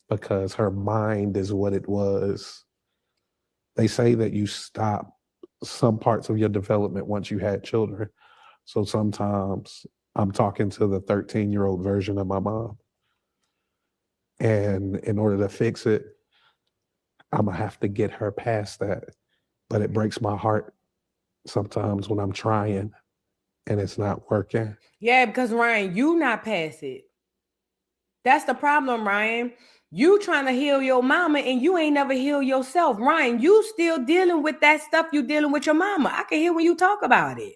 because her mind is what it was. They say that you stop some parts of your development once you had children. So sometimes I'm talking to the 13-year-old version of my mom. And in order to fix it, I'm gonna have to get her past that. But it breaks my heart sometimes when I'm trying and it's not working. Yeah, because Ryan, you not past it. That's the problem, Ryan. You trying to heal your mama and you ain't never healed yourself. Ryan, you still dealing with that stuff you dealing with your mama. I can hear when you talk about it.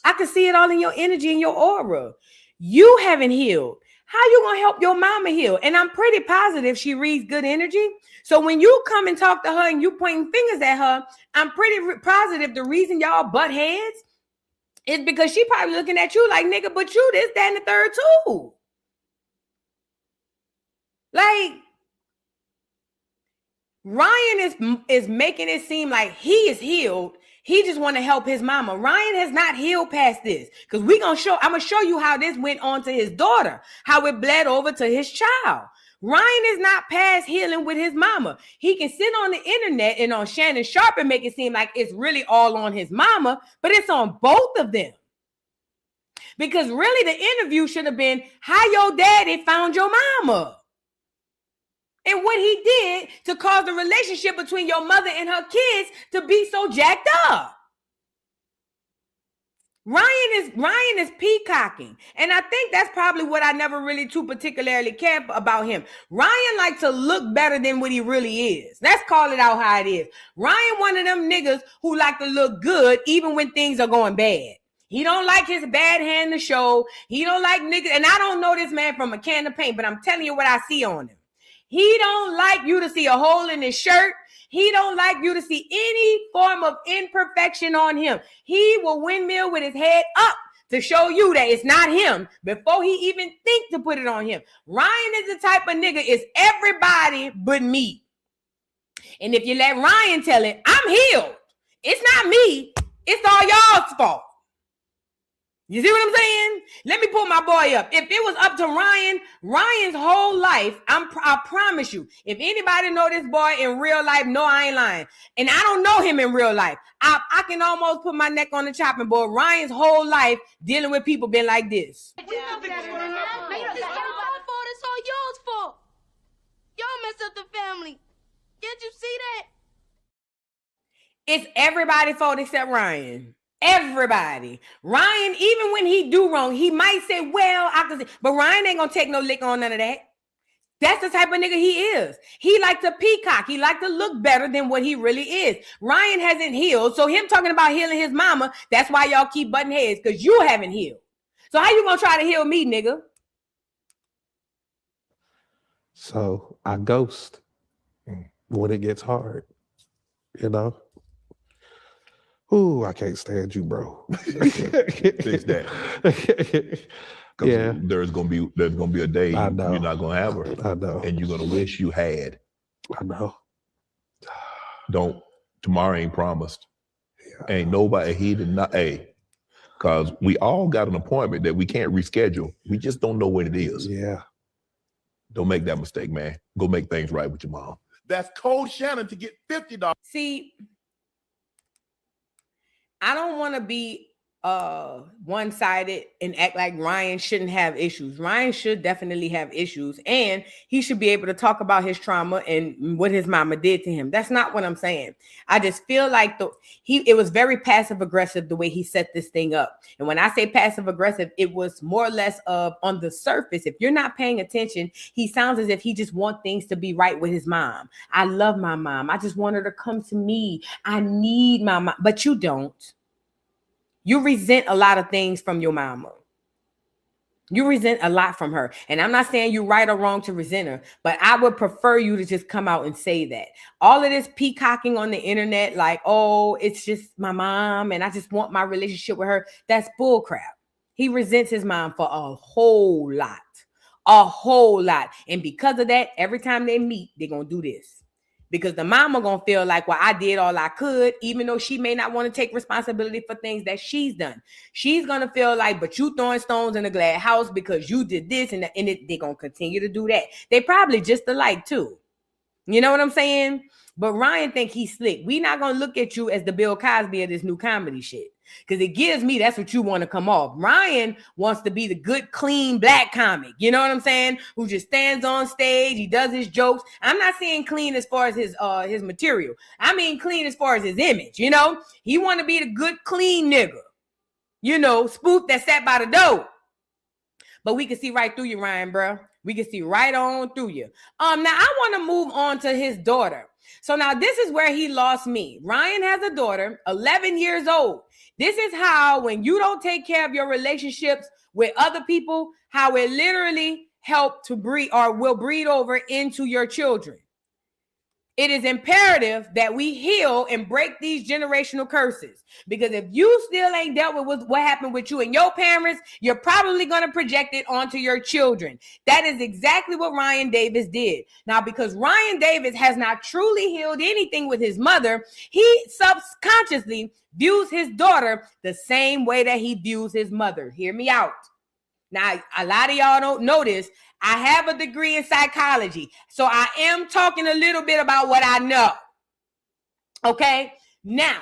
I can see it all in your energy and your aura. You haven't healed. How you gonna help your mama heal? And I'm pretty positive she reads good energy. So when you come and talk to her and you pointing fingers at her, I'm pretty positive the reason y'all butt heads is because she probably looking at you like, nigga, but you this, that, and the third too. Like, Ryan is making it seem like he is healed. He just want to help his mama. Ryan has not healed past this, because I'm gonna show you how this went on to his daughter, how it bled over to his child. Ryan is not past healing with his mama. He can sit on the internet and on Shannon Sharp and make it seem like it's really all on his mama, but it's on both of them. Because really the interview should have been how your daddy found your mama. And what he did to cause the relationship between your mother and her kids to be so jacked up. Ryan is peacocking. And I think that's probably what I never really too particularly cared about him. Ryan likes to look better than what he really is. Let's call it out how it is. Ryan one of them niggas who like to look good even when things are going bad. He don't like his bad hand to show. He don't like niggas. And I don't know this man from a can of paint, but I'm telling you what I see on him. He don't like you to see a hole in his shirt. He don't like you to see any form of imperfection on him. He will windmill with his head up to show you that it's not him before he even think to put it on him. Ryan is the type of nigga, it's everybody but me. And if you let Ryan tell it, I'm healed. It's not me. It's all y'all's fault. You see what I'm saying? Let me pull my boy up. If it was up to Ryan, Ryan's whole life, I promise you, if anybody know this boy in real life, no, I ain't lying. And I don't know him in real life. I can almost put my neck on the chopping board. Ryan's whole life dealing with people been like this. It's all fault. It's all y'all's fault. Y'all messed up the family. Can't you see that? It's everybody's fault except Ryan. Everybody. Ryan, even when he do wrong, he might say, well, I can say, but Ryan ain't gonna take no lick on none of that. That's the type of nigga he is. He like to peacock. He like to look better than what he really is. Ryan hasn't healed. So him talking about healing his mama, that's why y'all keep butting heads, because you haven't healed. So how you gonna try to heal me, nigga? So I ghost when it gets hard, you know? Ooh, I can't stand you, bro. Fix that. Yeah. There's gonna be a day I you're know. not gonna have her. I know. And you're gonna wish you had. I know. Don't, tomorrow ain't promised. Yeah. Ain't nobody, he did not, because we all got an appointment that we can't reschedule. We just don't know when it is. Yeah. Don't make that mistake, man. Go make things right with your mom. That's Cold Shannon to get $50. See, I don't want to be one-sided and act like Ryan shouldn't have issues. Ryan should definitely have issues, and he should be able to talk about his trauma and what his mama did to him. That's not what I'm saying. I just feel like it was very passive-aggressive the way he set this thing up. And when I say passive-aggressive, it was more or less of on the surface. If you're not paying attention, he sounds as if he just wants things to be right with his mom. I love my mom. I just want her to come to me. I need my mom, but you don't. You resent a lot of things from your mama. You resent a lot from her. And I'm not saying you're right or wrong to resent her, but I would prefer you to just come out and say that. All of this peacocking on the internet, like, oh, it's just my mom and I just want my relationship with her. That's bull crap. He resents his mom for a whole lot. A whole lot. And because of that, every time they meet, they're going to do this. Because the mama gonna feel like, well, I did all I could, even though she may not want to take responsibility for things that she's done. She's gonna feel like, but you throwing stones in a glass house because you did this, and they're gonna continue to do that. They probably just alike too. You know what I'm saying? But Ryan think he's slick. We not gonna look at you as the Bill Cosby of this new comedy shit. Because it gives me that's what you want to come off. Ryan wants to be the good, clean black comic. You know what I'm saying? Who just stands on stage. He does his jokes. I'm not saying clean as far as his material. I mean clean as far as his image. You know, he want to be the good, clean nigga. You know, spook that sat by the door. But we can see right through you, Ryan, bro. We can see right on through you. Now I want to move on to his daughter. So now this is where he lost me. Ryan has a daughter, 11 years old. This is how, when you don't take care of your relationships with other people, how it literally helps to breed or will breed over into your children. It is imperative that we heal and break these generational curses. Because if you still ain't dealt with what happened with you and your parents, you're probably going to project it onto your children. That is exactly what Ryan Davis did. Now, because Ryan Davis has not truly healed anything with his mother, he subconsciously views his daughter the same way that he views his mother. Hear me out. Now, a lot of y'all don't know this. I have a degree in psychology, so I am talking a little bit about what I know. Okay? Now,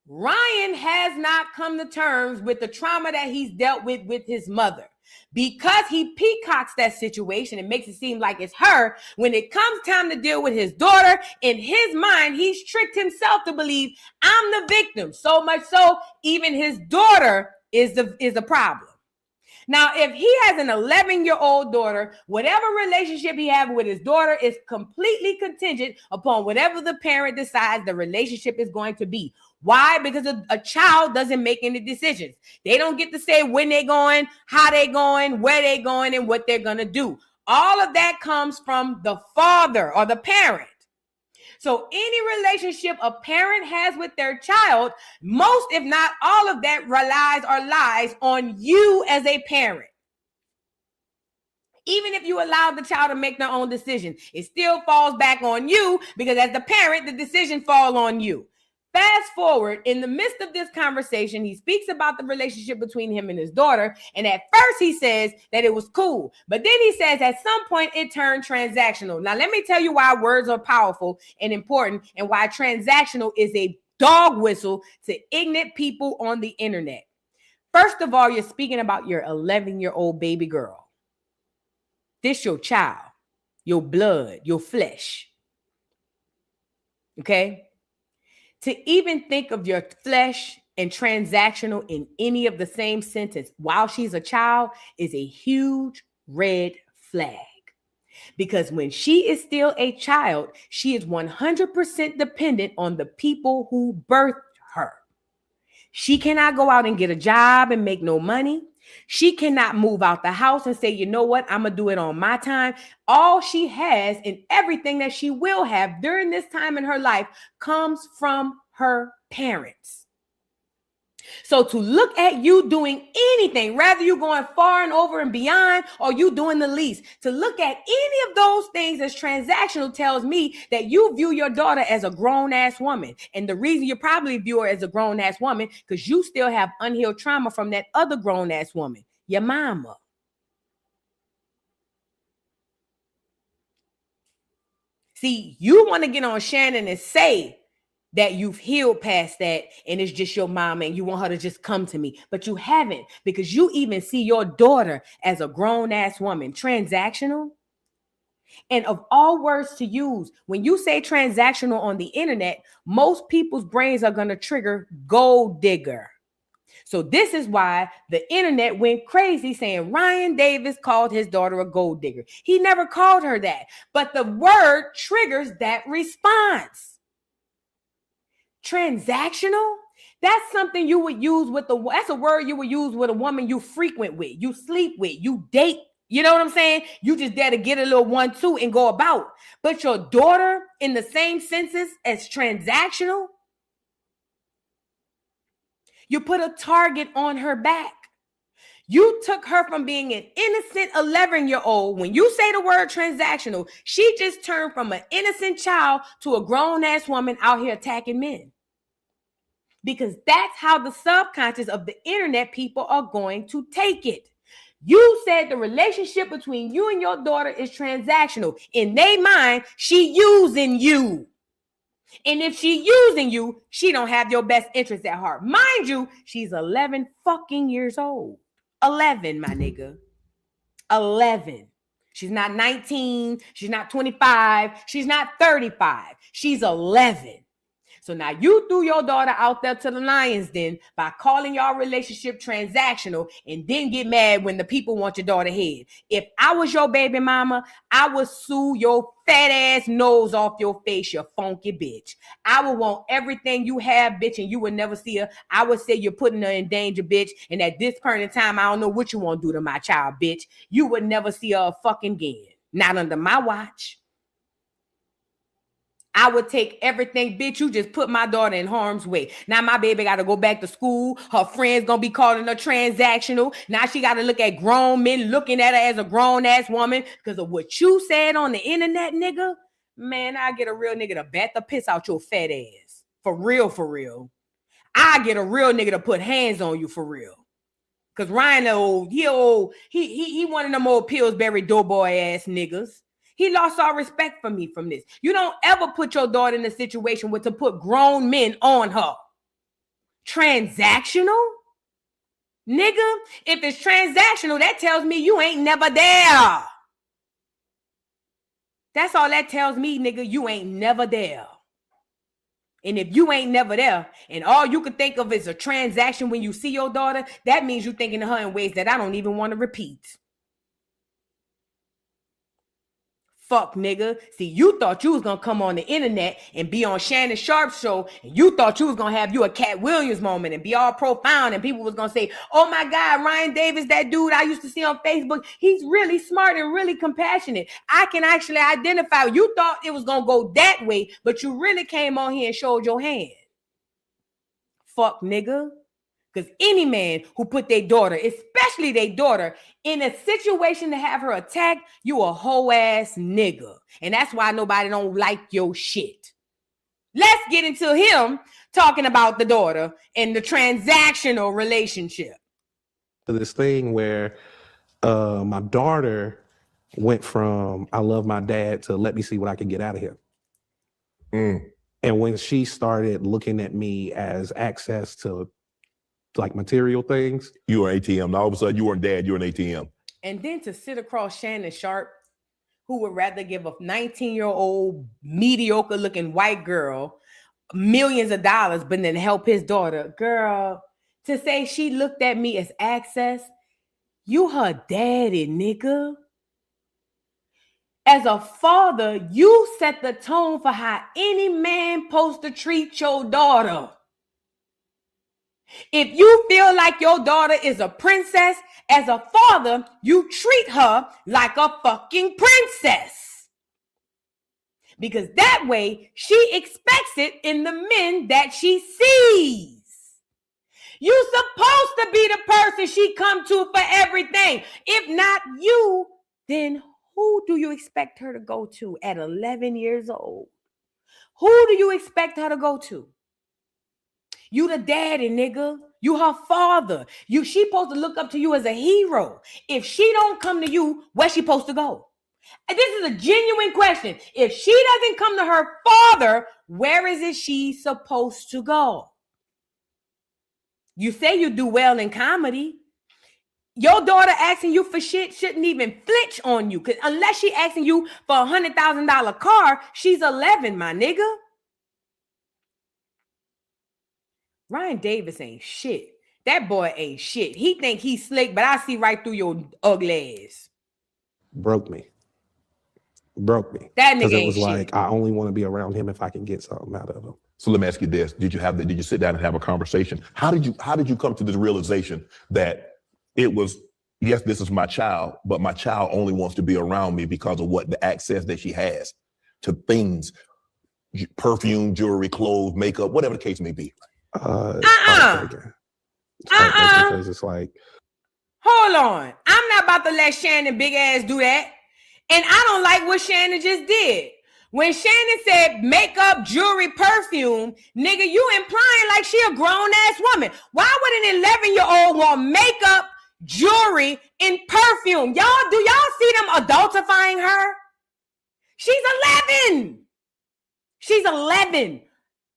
Ryan has not come to terms with the trauma that he's dealt with his mother. Because he peacocks that situation and makes it seem like it's her, when it comes time to deal with his daughter, in his mind, he's tricked himself to believe I'm the victim. So much so, even his daughter is a problem. Now, if he has an 11-year-old daughter, whatever relationship he has with his daughter is completely contingent upon whatever the parent decides the relationship is going to be. Why? Because a child doesn't make any decisions. They don't get to say when they're going, how they're going, where they're going, and what they're going to do. All of that comes from the father or the parent. So any relationship a parent has with their child, most if not all of that relies or lies on you as a parent. Even if you allow the child to make their own decision, it still falls back on you because as the parent, the decision falls on you. Fast forward, in the midst of this conversation, he speaks about the relationship between him and his daughter. And at first he says that it was cool. But then he says at some point it turned transactional. Now, let me tell you why words are powerful and important and why transactional is a dog whistle to ignorant people on the internet. First of all, you're speaking about your 11-year-old baby girl. This your child, your blood, your flesh. Okay? To even think of your flesh and transactional in any of the same sentence while she's a child is a huge red flag. Because when she is still a child, she is 100% dependent on the people who birthed her. She cannot go out and get a job and make no money. She cannot move out the house and say, you know what, I'm going to do it on my time. All she has and everything that she will have during this time in her life comes from her parents. So to look at you doing anything, rather you going far and over and beyond or you doing the least, to look at any of those things as transactional tells me that you view your daughter as a grown-ass woman. And the reason you probably view her as a grown-ass woman, because you still have unhealed trauma from that other grown-ass woman, your mama. See, you want to get on Shannon and say that you've healed past that and it's just your mom and you want her to just come to me. But you haven't, because you even see your daughter as a grown-ass woman. Transactional? And of all words to use, when you say transactional on the internet, most people's brains are going to trigger gold digger. So this is why the internet went crazy saying Ryan Davis called his daughter a gold digger. He never called her that, but the word triggers that response. Transactional? That's something you would use with that's a word you would use with a woman you frequent with, you sleep with, you date. You know what I'm saying? You just there to get a little 1-2 and go about. But your daughter in the same senses as transactional, you put a target on her back. You took her from being an innocent 11-year-old. When you say the word transactional, she just turned from an innocent child to a grown-ass woman out here attacking men. Because that's how the subconscious of the internet people are going to take it. You said the relationship between you and your daughter is transactional. In their mind, she using you. And if she using you, she don't have your best interest at heart. Mind you, she's 11 fucking years old. 11, my nigga. 11. She's not 19. She's not 25. She's not 35. She's 11. So now you threw your daughter out there to the lion's den by calling your relationship transactional and then get mad when the people want your daughter head. If I was your baby mama, I would sue your fat ass nose off your face, you funky bitch. I would want everything you have, bitch, and you would never see her. I would say you're putting her in danger, bitch. And at this point in time, I don't know what you want to do to my child, bitch. You would never see her fucking again. Not under my watch. I would take everything, bitch. You just put my daughter in harm's way. Now my baby got to go back to school. Her friends going to be calling her transactional. Now she got to look at grown men looking at her as a grown-ass woman because of what you said on the internet, nigga. Man, I get a real nigga to bat the piss out your fat ass. For real, for real. I get a real nigga to put hands on you for real. Because Ryan, he one of them old Pillsbury doughboy ass niggas. He lost all respect for me from this. You don't ever put your daughter in a situation where to put grown men on her. Transactional? Nigga, if it's transactional, that tells me you ain't never there. That's all that tells me, nigga. You ain't never there. And if you ain't never there, and all you could think of is a transaction when you see your daughter, that means you're thinking of her in ways that I don't even want to repeat. Fuck nigga. See, you thought you was gonna come on the internet and be on Shannon Sharp's show, and you thought you was gonna have you a Cat Williams moment and be all profound, and people was gonna say, oh my God, Ryan Davis, that dude I used to see on Facebook, he's really smart and really compassionate. I can actually identify. You thought it was gonna go that way, but you really came on here and showed your hand. Fuck nigga. Because any man who put their daughter, especially their daughter, in a situation to have her attacked, you a whole ass nigga. And that's why nobody don't like your shit. Let's get into him talking about the daughter and the transactional relationship. This thing where my daughter went from I love my dad to let me see what I can get out of him. And when she started looking at me as access to like material things. You were ATM. Now all of a sudden you weren't dad, you were an ATM. And then to sit across Shannon Sharp, who would rather give a 19-year-old mediocre looking white girl millions of dollars, but then help his daughter. Girl, to say she looked at me as access, you her daddy, nigga. As a father, you set the tone for how any man supposed to treat your daughter. If you feel like your daughter is a princess, as a father, you treat her like a fucking princess. Because that way, she expects it in the men that she sees. You supposed to be the person she come to for everything. If not you, then who do you expect her to go to at 11 years old? Who do you expect her to go to? You the daddy, nigga. You her father. She supposed to look up to you as a hero. If she don't come to you, where's she supposed to go? And this is a genuine question. If she doesn't come to her father, where is it she supposed to go? You say you do well in comedy. Your daughter asking you for shit shouldn't even flinch on you. Because unless she asking you for a $100,000 car, she's 11, my nigga. Ryan Davis ain't shit. That boy ain't shit. He think he's slick, but I see right through your ugly ass. Broke me. That nigga it ain't was shit. like, I only want to be around him if I can get something out of him. So let me ask you this. Did you sit down and have a conversation? How did you come to this realization that it was, yes, this is my child, but my child only wants to be around me because of what the access that she has to things, perfume, jewelry, clothes, makeup, whatever the case may be. Because it's like, hold on. I'm not about to let Shannon big ass do that. And I don't like what Shannon just did. When Shannon said makeup, jewelry, perfume, nigga, you implying like she a grown ass woman. Why would an 11-year-old want makeup, jewelry, and perfume? Do y'all see them adultifying her? She's 11. She's 11.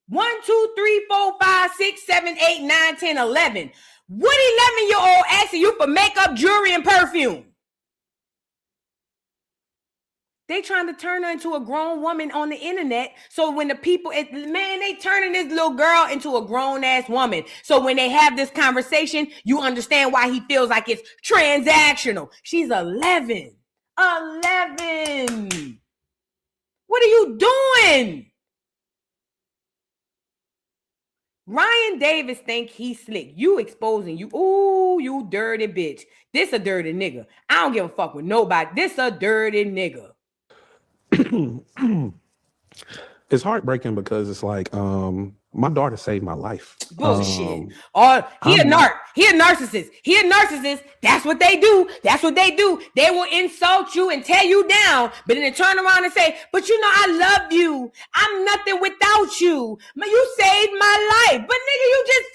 1, 2, 3, 4, 5, 6, 7, 8, 9, 10, 11. What 11-year-old asking you for makeup, jewelry, and perfume? They trying to turn her into a grown woman on the internet. So when the people, they turning this little girl into a grown-ass woman. So when they have this conversation, you understand why he feels like it's transactional. She's 11. 11. What are you doing? Ryan Davis think he's slick. You exposing you. Ooh, you dirty bitch. This a dirty nigga. I don't give a fuck with nobody. This a dirty nigga. It's heartbreaking because it's like, my daughter saved my life. Bullshit. He a narcissist. He a narcissist. That's what they do. They will insult you and tear you down, but then they turn around and say, but you know, I love you. I'm nothing without you. You saved my life. But nigga, you just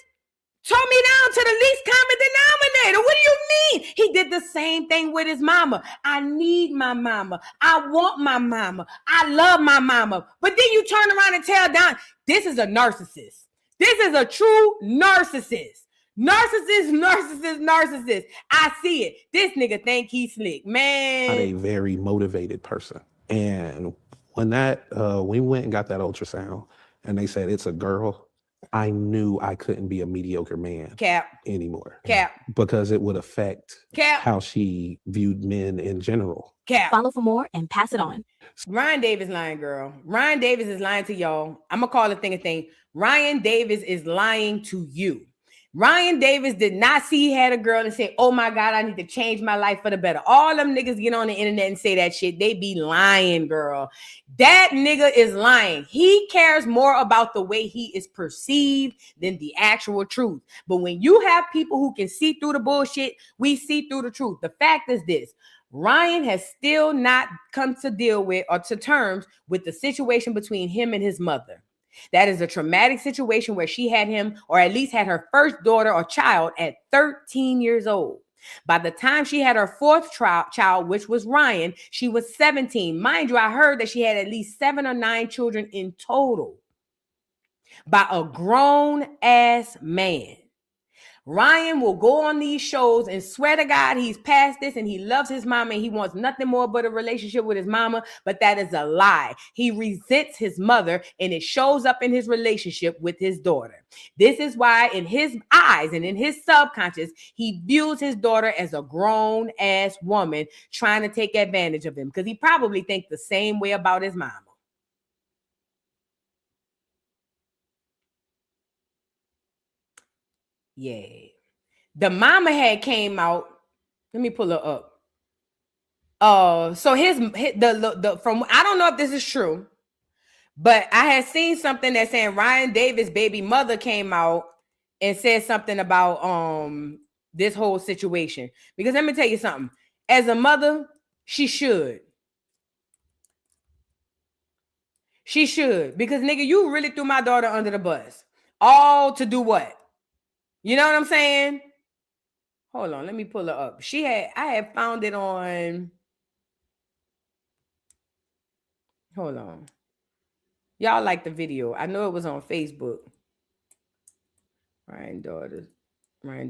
tore me down to the least common denominator. What do you mean? He did the same thing with his mama. I need my mama. I want my mama. I love my mama. But then you turn around and tell down, this is a narcissist. This is a true narcissist. Narcissist. I see it. This nigga think he's slick, man. Not a very motivated person. And when we went and got that ultrasound and they said it's a girl, I knew I couldn't be a mediocre man anymore. Because it would affect how she viewed men in general. Cap. Follow for more and pass it on. Ryan Davis lying, girl. Ryan Davis is lying to y'all. I'm gonna call a thing a thing. Ryan Davis is lying to you. Ryan Davis did not see he had a girl and say, oh my God, I need to change my life for the better. All them niggas get on the internet and say that shit. They be lying, girl. That nigga is lying. He cares more about the way he is perceived than the actual truth. But when you have people who can see through the bullshit, we see through the truth. The fact is this. Ryan has still not come to deal with or to terms with the situation between him and his mother. That is a traumatic situation where she had him, or at least had her first daughter or child at 13 years old. By the time she had her fourth child, which was Ryan, she was 17. Mind you, I heard that she had at least 7 or 9 children in total by a grown-ass man. Ryan will go on these shows and swear to God he's past this and he loves his mama and he wants nothing more but a relationship with his mama, but that is a lie. He resents his mother and it shows up in his relationship with his daughter. This is why in his eyes and in his subconscious, he views his daughter as a grown-ass woman trying to take advantage of him because he probably thinks the same way about his mama. Yeah. The mama had came out. Let me pull her up. So the from I don't know if this is true, but I had seen something that saying Ryan Davis' baby mother came out and said something about this whole situation. Because let me tell you something. As a mother, she should. She should. Because nigga, you really threw my daughter under the bus. All to do what? You know what I'm saying? Hold on, let me pull her up. I had found it on. Hold on. Y'all like the video. I know it was on Facebook. Ryan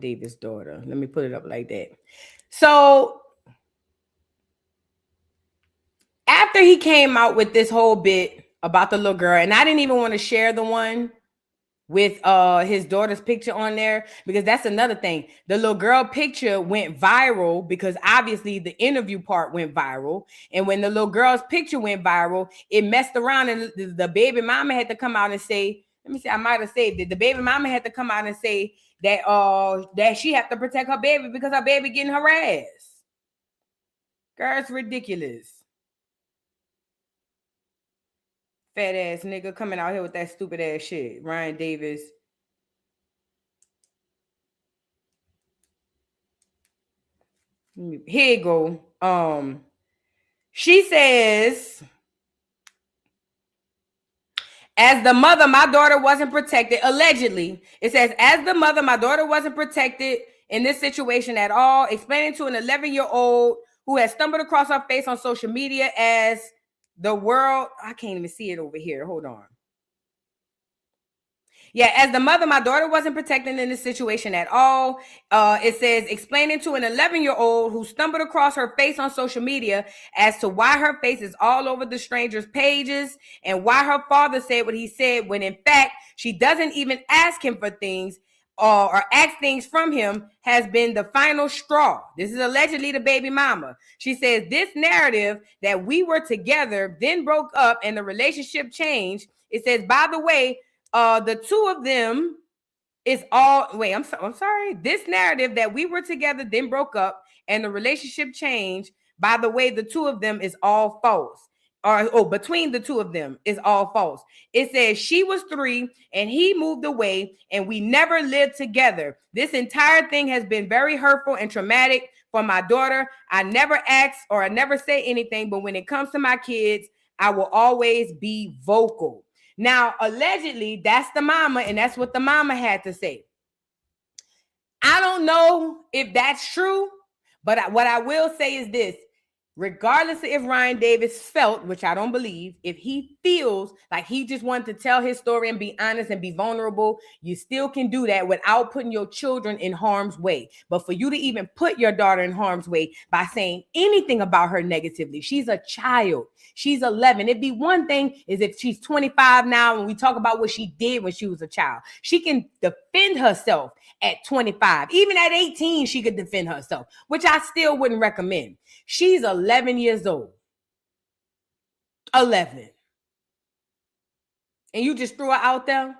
Davis' daughter. Let me put it up like that. So after he came out with this whole bit about the little girl, and I didn't even want to share the one with his daughter's picture on there, because that's another thing. The little girl picture went viral because obviously the interview part went viral. And when the little girl's picture went viral, it messed around and the baby mama had to come out and say, let me see, I might have saved it. The baby mama had to come out and say that she have to protect her baby because her baby getting harassed. Girl, it's ridiculous. Fat ass nigga coming out here with that stupid ass shit. Ryan Davis. Here you go. She says, as the mother, my daughter wasn't protected. Allegedly, it says, as the mother, my daughter wasn't protected in this situation at all. Explaining to an 11-year-old who has stumbled across her face on social media as the world, I can't even see it over here. Hold on. Yeah, as the mother, my daughter wasn't protected in this situation at all. It says, explaining to an 11-year-old who stumbled across her face on social media as to why her face is all over the stranger's pages and why her father said what he said when in fact she doesn't even ask him for things or ask things from him has been the final straw. This is allegedly the baby mama. She says this narrative that we were together, then broke up and the relationship changed. It says, by the way, the two of them is all, wait, I'm sorry. This narrative that we were together, then broke up and the relationship changed. By the way, the two of them is all false. Between the two of them is all false. It says she was 3 and he moved away and we never lived together. This entire thing has been very hurtful and traumatic for my daughter. I never ask or I never say anything, but when it comes to my kids, I will always be vocal. Now, allegedly, that's the mama, and that's what the mama had to say. I don't know if that's true, but what I will say is this. Regardless of if Ryan Davis felt, which I don't believe, if he feels like he just wanted to tell his story and be honest and be vulnerable, you still can do that without putting your children in harm's way. But for you to even put your daughter in harm's way by saying anything about her negatively, she's a child. She's 11. It'd be one thing is if she's 25 now and we talk about what she did when she was a child. She can defend herself at 25. Even at 18, she could defend herself, which I still wouldn't recommend. She's 11 years old. 11. And you just threw her out there?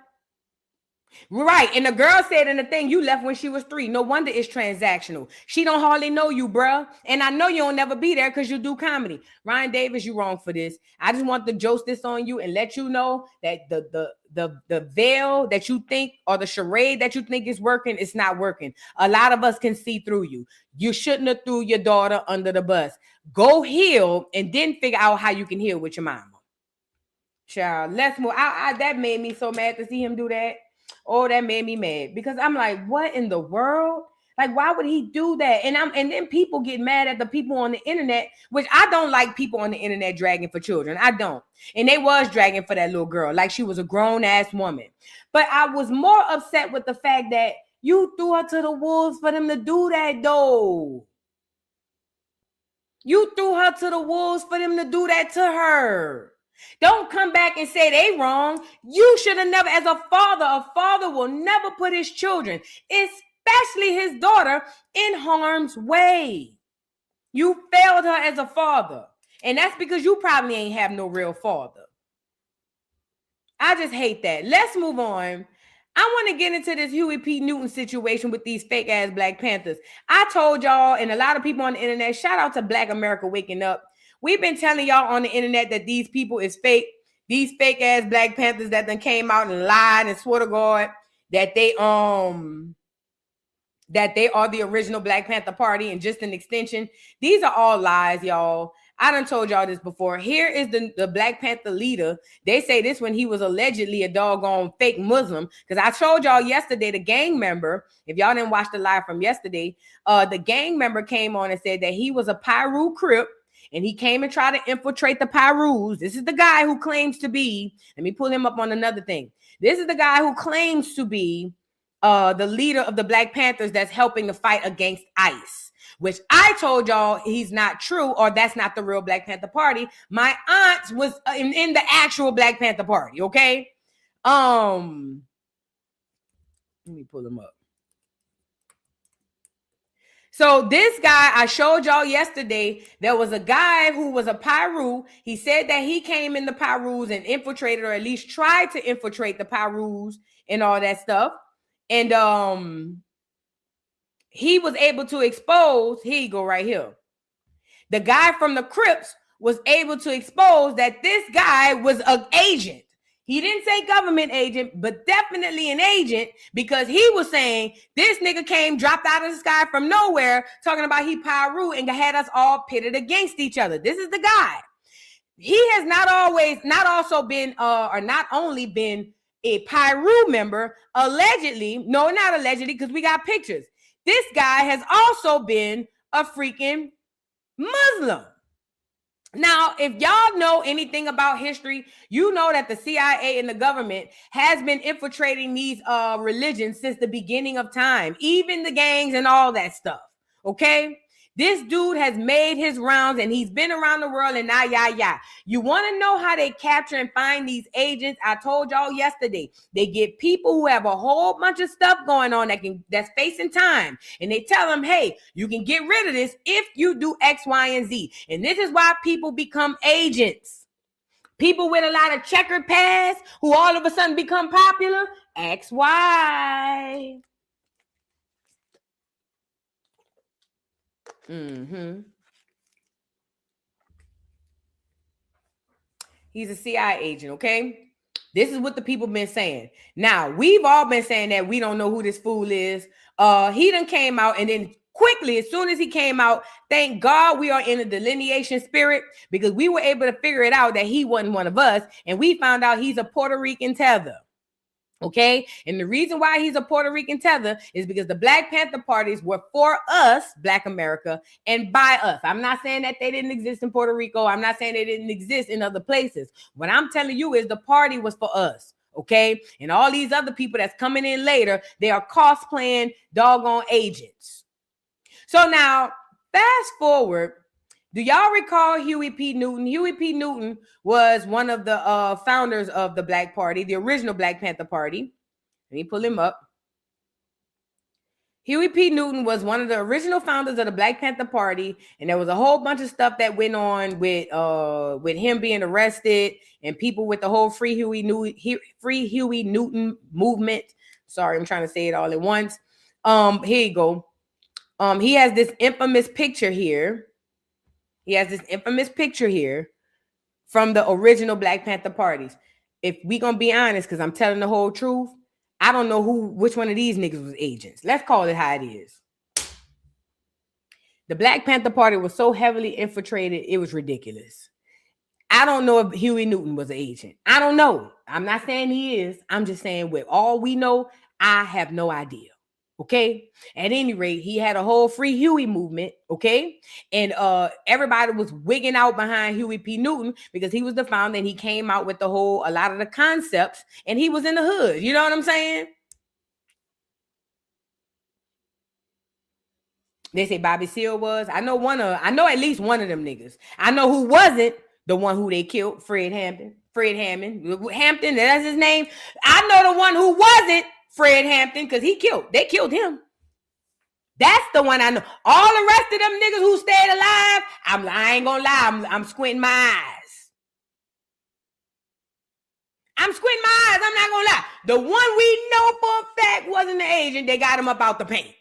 Right. And the girl said in the thing, you left when she was 3. No wonder it's transactional. She don't hardly know you, bruh. And I know you don't never be there because you do comedy. Ryan Davis, you wrong for this. I just want to Joce this on you and let you know that the veil that you think or the charade that you think is working, it's not working. A lot of us can see through you. You shouldn't have threw your daughter under the bus. Go heal and then figure out how you can heal with your mama. Child, let's move. That made me so mad to see him do that. Oh, that made me mad because I'm like, what in the world? Like, why would he do that? And then people get mad at the people on the internet, which I don't like people on the internet dragging for children. I don't. And they was dragging for that little girl like she was a grown-ass woman. But I was more upset with the fact that you threw her to the wolves for them to do that, though. You threw her to the wolves for them to do that to her. Don't come back and say they wrong. You should have never, as a father will never put his children, especially his daughter, in harm's way. You failed her as a father. And that's because you probably ain't have no real father. I just hate that. Let's move on. I want to get into this Huey P. Newton situation with these fake ass Black Panthers. I told y'all, and a lot of people on the internet, shout out to Black America Waking Up. We've been telling y'all on the internet that these people is fake. These fake ass Black Panthers that then came out and lied and swore to God that they are the original Black Panther Party and just an extension. These are all lies, y'all. I done told y'all this before. Here is the Black Panther leader. They say this when he was allegedly a doggone fake Muslim. Because I told y'all yesterday, the gang member, if y'all didn't watch the live from yesterday, the gang member came on and said that he was a Pyru Crip. And he came and tried to infiltrate the Pyrus. This is the guy who claims to be, let me pull him up on another thing. This is the guy who claims to be the leader of the Black Panthers that's helping to fight against ICE, which I told y'all he's not true, or that's not the real Black Panther Party. My aunt was in the actual Black Panther Party, okay? Let me pull him up. So this guy, I showed y'all yesterday, there was a guy who was a Pyru. He said that he came in the Pyrus and infiltrated, or at least tried to infiltrate the Pyrus and all that stuff. And he was able to expose, here you go right here. The guy from the Crips was able to expose that this guy was an agent. He didn't say government agent, but definitely an agent, because he was saying this nigga came, dropped out of the sky from nowhere, talking about he Pyru and had us all pitted against each other. This is the guy. He has not only been a Pyru member, allegedly, no, not allegedly, because we got pictures. This guy has also been a freaking Muslim. Now, if y'all know anything about history, you know that the CIA and the government has been infiltrating these religions since the beginning of time, even the gangs and all that stuff, okay? This dude has made his rounds and he's been around the world and You want to know how they capture and find these agents? I told y'all yesterday, they get people who have a whole bunch of stuff going on that's facing time. And they tell them, hey, you can get rid of this if you do X, Y, and Z. And this is why people become agents. People with a lot of checkered past who all of a sudden become popular, X, Y. He's a CIA agent, okay? This is what the people been saying. Now, we've all been saying that we don't know who this fool is. He done came out, and then quickly, as soon as he came out, thank God we are in a delineation spirit, because we were able to figure it out that he wasn't one of us, and we found out he's a Puerto Rican Tether. Okay, and the reason why he's a Puerto Rican Tether is because the Black Panther parties were for us, Black America, and by us. I'm not saying that they didn't exist in Puerto Rico. I'm not saying they didn't exist in other places. What I'm telling you is the party was for us. Okay, and all these other people that's coming in later, they are cosplaying doggone agents. So now, fast forward. Do y'all recall Huey P. Newton? Huey P. Newton was one of the founders of the Black Party, the original Black Panther Party. Let me pull him up. Huey P. Newton was one of the original founders of the Black Panther Party, and there was a whole bunch of stuff that went on with him being arrested and people with the whole Free Huey Newton movement. Sorry, I'm trying to say it all at once. Here you go. He has this infamous picture here. From the original Black Panther parties. If we gonna be honest, because I'm telling the whole truth, I don't know which one of these niggas was agents. Let's call it how it is. The Black Panther Party was so heavily infiltrated, it was ridiculous. I don't know if Huey Newton was an agent. I don't know. I'm not saying he is. I'm just saying with all we know, I have no idea. Okay. At any rate, he had a whole Free Huey movement. Okay. And everybody was wigging out behind Huey P. Newton because he was the founder and he came out with a lot of the concepts and he was in the hood. You know what I'm saying? They say Bobby Seale was. I know at least one of them niggas. I know who wasn't the one who they killed, Fred Hampton. Hampton, that's his name. I know the one who wasn't Fred Hampton, because they killed him. That's the one I know. All the rest of them niggas who stayed alive, I ain't gonna lie, I'm squinting my eyes. I'm not gonna lie. The one we know for a fact wasn't the agent, they got him up out the paint.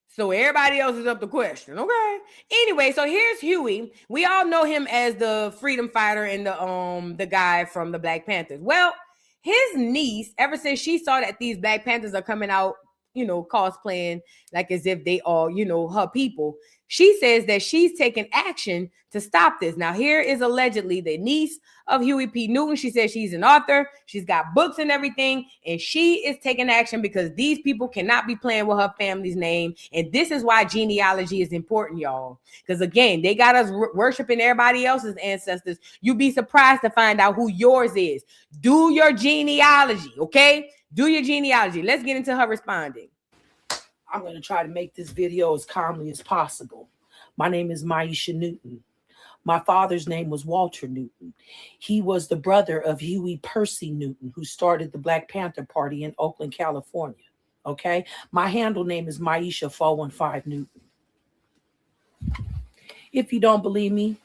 So everybody else is up the question, okay? Anyway, so here's Huey. We all know him as the freedom fighter and the guy from the Black Panthers. Well, his niece, ever since she saw that these Black Panthers are coming out, cosplaying like as if they are, her people, she says that she's taking action to stop this. Now, here is allegedly the niece of Huey P. Newton. She says she's an author. She's got books and everything, and she is taking action because these people cannot be playing with her family's name. And this is why genealogy is important, y'all. Because again, they got us worshiping everybody else's ancestors. You'd be surprised to find out who yours is. Do your genealogy, okay? Do your genealogy. Let's get into her responding. I'm going to try to make this video as calmly as possible. My name is Maisha Newton. My father's name was Walter Newton. He was the brother of Huey Percy Newton, who started the Black Panther Party in Oakland, California. Okay? My handle name is Maisha 415 Newton. If you don't believe me,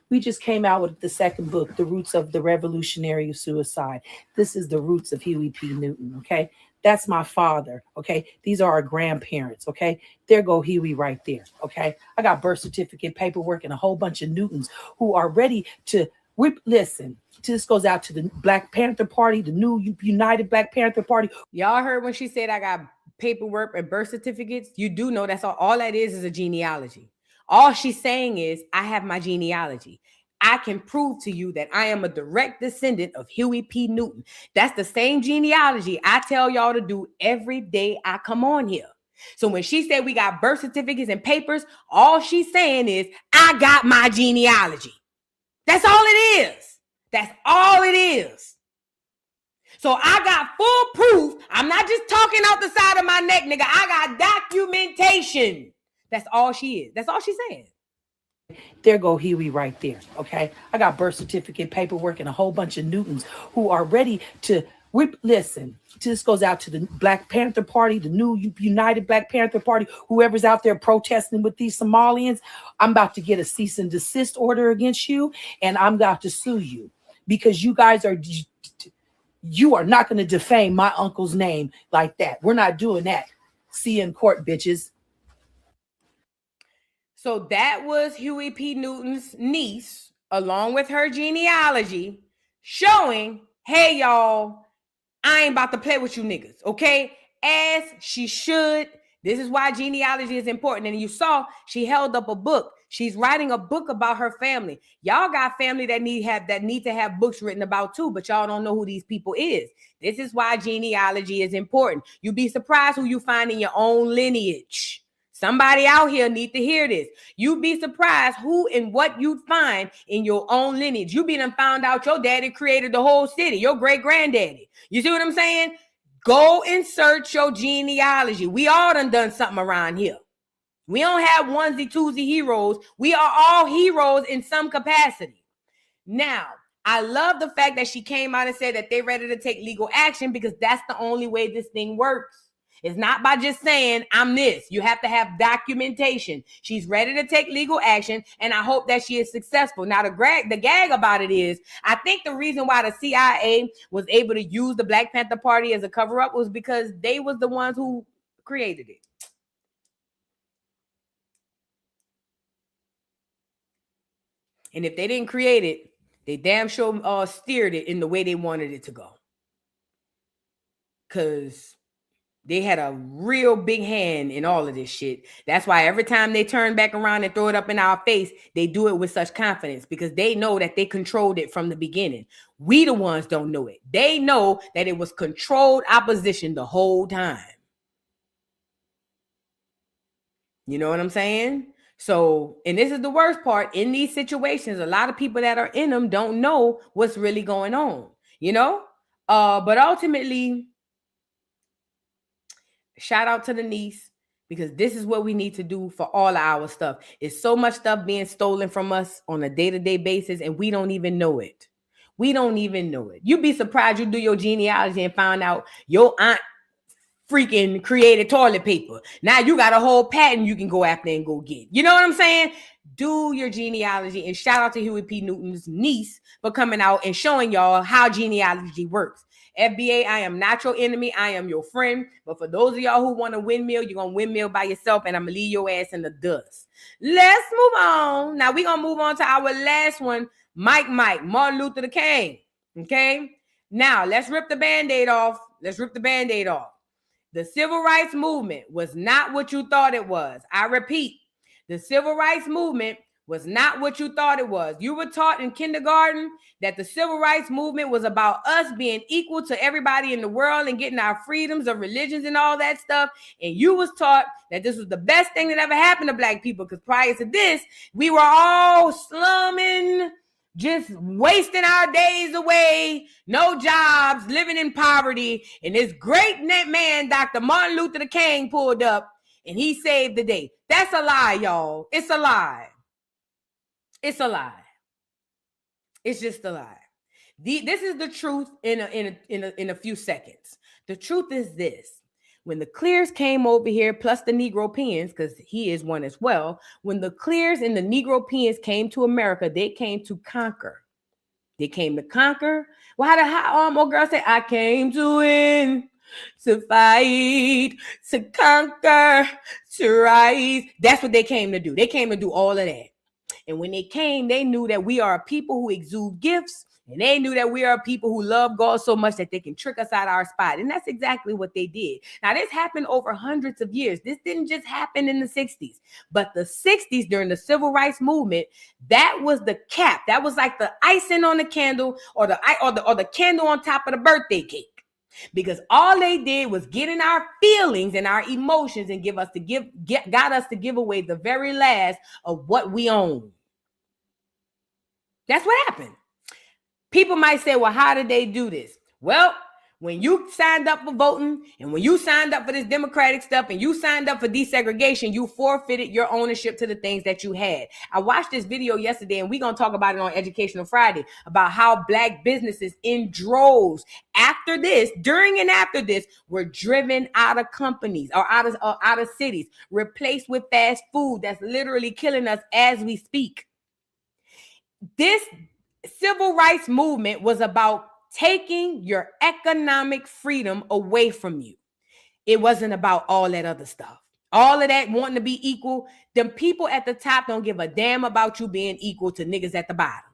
we just came out with the second book, The Roots of the Revolutionary Suicide. This is the roots of Huey P. Newton, okay? That's my father, okay? These are our grandparents, okay? There go Huey right there, okay? I got birth certificate, paperwork, and a whole bunch of Newtons who are ready to listen. This goes out to the Black Panther Party, the new United Black Panther Party. Y'all heard when she said I got paperwork and birth certificates? You do know that's all that is a genealogy. All she's saying is, I have my genealogy. I can prove to you that I am a direct descendant of Huey P. Newton. That's the same genealogy I tell y'all to do every day I come on here. So when she said we got birth certificates and papers, all she's saying is, I got my genealogy. That's all it is. That's all it is. So I got full proof. I'm not just talking out the side of my neck, nigga. I got documentation. That's all she is. That's all she's saying. There go Huey right there, okay? I got birth certificate, paperwork, and a whole bunch of Newtons who are ready to listen. This goes out to the Black Panther Party, the new United Black Panther Party, whoever's out there protesting with these Somalians. I'm about to get a cease and desist order against you, and I'm about to sue you because you guys you are not going to defame my uncle's name like that. We're not doing that. See you in court, bitches. So that was Huey P. Newton's niece, along with her genealogy, showing, hey, y'all, I ain't about to play with you niggas, okay? As she should. This is why genealogy is important. And you saw she held up a book. She's writing a book about her family. Y'all got family that need to have books written about too, but y'all don't know who these people is. This is why genealogy is important. You'd be surprised who you find in your own lineage. Somebody out here need to hear this. You'd be surprised who and what you'd find in your own lineage. You be done found out your daddy created the whole city, your great-granddaddy. You see what I'm saying? Go and search your genealogy. We all done something around here. We don't have onesie, twosie heroes. We are all heroes in some capacity. Now, I love the fact that she came out and said that they're ready to take legal action because that's the only way this thing works. It's not by just saying, I'm this. You have to have documentation. She's ready to take legal action, and I hope that she is successful. Now, the gag about it is, I think the reason why the CIA was able to use the Black Panther Party as a cover-up was because they was the ones who created it. And if they didn't create it, they damn sure steered it in the way they wanted it to go. Because they had a real big hand in all of this shit. That's why every time they turn back around and throw it up in our face, they do it with such confidence because they know that they controlled it from the beginning. We the ones don't know it. They know that it was controlled opposition the whole time. You know what I'm saying? So, and this is the worst part. In these situations, a lot of people that are in them don't know what's really going on, you know? But ultimately, shout out to the niece, because this is what we need to do for all of our stuff. It's so much stuff being stolen from us on a day-to-day basis, and we don't even know it. We don't even know it. You'd be surprised you do your genealogy and find out your aunt freaking created toilet paper. Now you got a whole patent you can go after and go get. You know what I'm saying? Do your genealogy, and shout out to Huey P. Newton's niece for coming out and showing y'all how genealogy works. FBA, I am not your enemy. I am your friend. But for those of y'all who want to windmill, you're going to windmill by yourself, and I'm going to leave your ass in the dust. Let's move on. Now we're going to move on to our last one, Mike, Martin Luther the King. Okay? Now, let's rip the Band-Aid off. The civil rights movement was not what you thought it was. I repeat, the civil rights movement was not what you thought it was. You were taught in kindergarten that the civil rights movement was about us being equal to everybody in the world and getting our freedoms of religions and all that stuff. And you was taught that this was the best thing that ever happened to Black people, because prior to this, we were all slumming, just wasting our days away, no jobs, living in poverty. And this great man, Dr. Martin Luther King, pulled up and he saved the day. That's a lie, y'all. It's a lie. It's a lie. It's just a lie. This is the truth in a few seconds. The truth is this. When the Clears came over here, plus the Negro Peons, because he is one as well, when the Clears and the Negro Peons came to America, they came to conquer. They came to conquer. Well, how old girl say, I came to win, to fight, to conquer, to rise. That's what they came to do. They came to do all of that. And when they came, they knew that we are a people who exude gifts. And they knew that we are people who love God so much that they can trick us out of our spot. And that's exactly what they did. Now, this happened over hundreds of years. This didn't just happen in the 60s. But the 60s, during the civil rights movement, that was the cap. That was like the icing on the candle, or the candle on top of the birthday cake. Because all they did was get in our feelings and our emotions and got us to give away the very last of what we own. That's what happened. People might say, well, how did they do this? Well, when you signed up for voting, and when you signed up for this democratic stuff, and you signed up for desegregation, you forfeited your ownership to the things that you had. I watched this video yesterday, and we're going to talk about it on Educational Friday, about how Black businesses in droves after this, during and after this, were driven out of companies or out of cities, replaced with fast food that's literally killing us as we speak. This civil rights movement was about taking your economic freedom away from you. It wasn't about all that other stuff. All of that wanting to be equal. Them people at the top don't give a damn about you being equal to niggas at the bottom.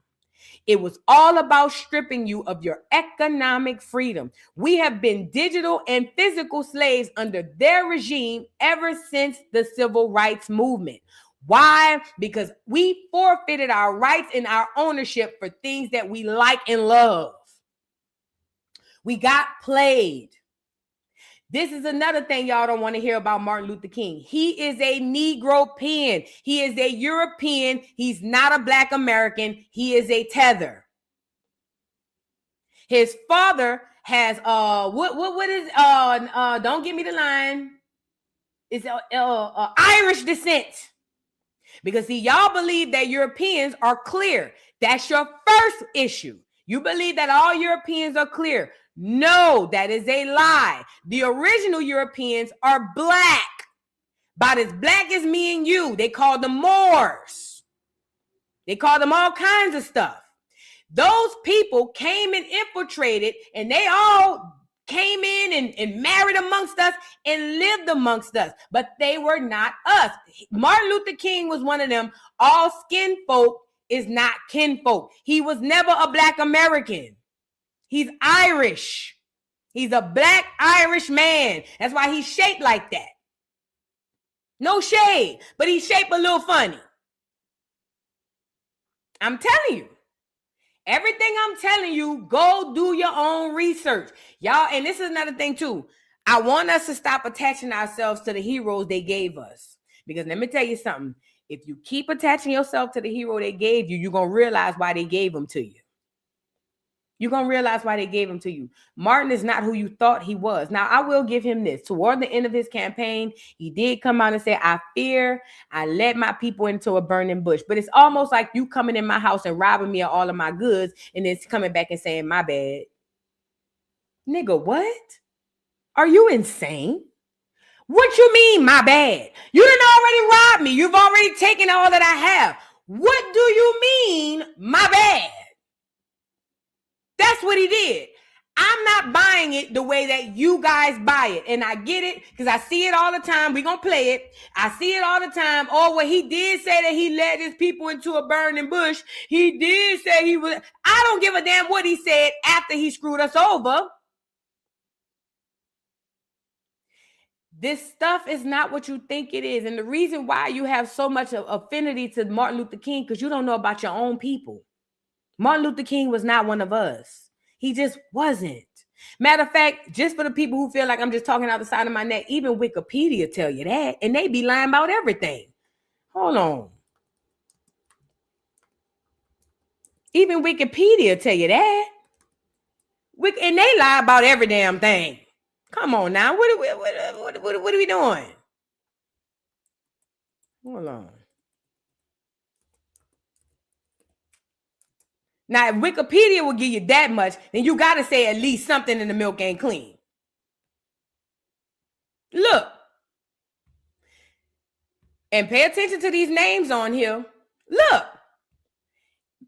It was all about stripping you of your economic freedom. We have been digital and physical slaves under their regime ever since the civil rights movement. Why? Because we forfeited our rights and our ownership for things that we like and love. We got played. This is another thing y'all don't want to hear about Martin Luther King. He is a Negro Peon. He is a European. He's not a Black American. He is a Tether. His father has don't give me the line. It's Irish descent. Because see, y'all believe that Europeans are clear. That's your first issue. You believe that all Europeans are clear. No, that is a lie. The original Europeans are black. About as black as me and you. They called them Moors. They called them all kinds of stuff. Those people came and infiltrated, and they all came in and married amongst us and lived amongst us, but they were not us. Martin Luther King was one of them. All skin folk is not kinfolk. He was never a black American. He's Irish. He's a black Irish man. That's why he's shaped like that. No shade, but he's shaped a little funny. I'm telling you. Everything I'm telling you, go do your own research. Y'all, and this is another thing too. I want us to stop attaching ourselves to the heroes they gave us. Because let me tell you something. If you keep attaching yourself to the hero they gave you, you're going to realize why they gave them to you. You're going to realize why they gave him to you. Martin is not who you thought he was. Now, I will give him this. Toward the end of his campaign, he did come out and say, I fear I led my people into a burning bush. But it's almost like you coming in my house and robbing me of all of my goods and then coming back and saying, my bad. Nigga, what? Are you insane? What you mean, my bad? You done already robbed me. You've already taken all that I have. What do you mean, my bad? That's what he did. I'm not buying it the way that you guys buy it. And I get it because I see it all the time. We're going to play it. I see it all the time. Oh, well, he did say that he led his people into a burning bush. He did say he was. I don't give a damn what he said after he screwed us over. This stuff is not what you think it is. And the reason why you have so much affinity to Martin Luther King, because you don't know about your own people. Martin Luther King was not one of us. He just wasn't. Matter of fact, just for the people who feel like I'm just talking out the side of my neck, even Wikipedia tell you that, and they be lying about everything. Hold on. Even Wikipedia tell you that. And they lie about every damn thing. Come on now. What are we doing? Hold on. Now, if Wikipedia will give you that much, then you got to say at least something in the milk ain't clean. Look. And pay attention to these names on here. Look.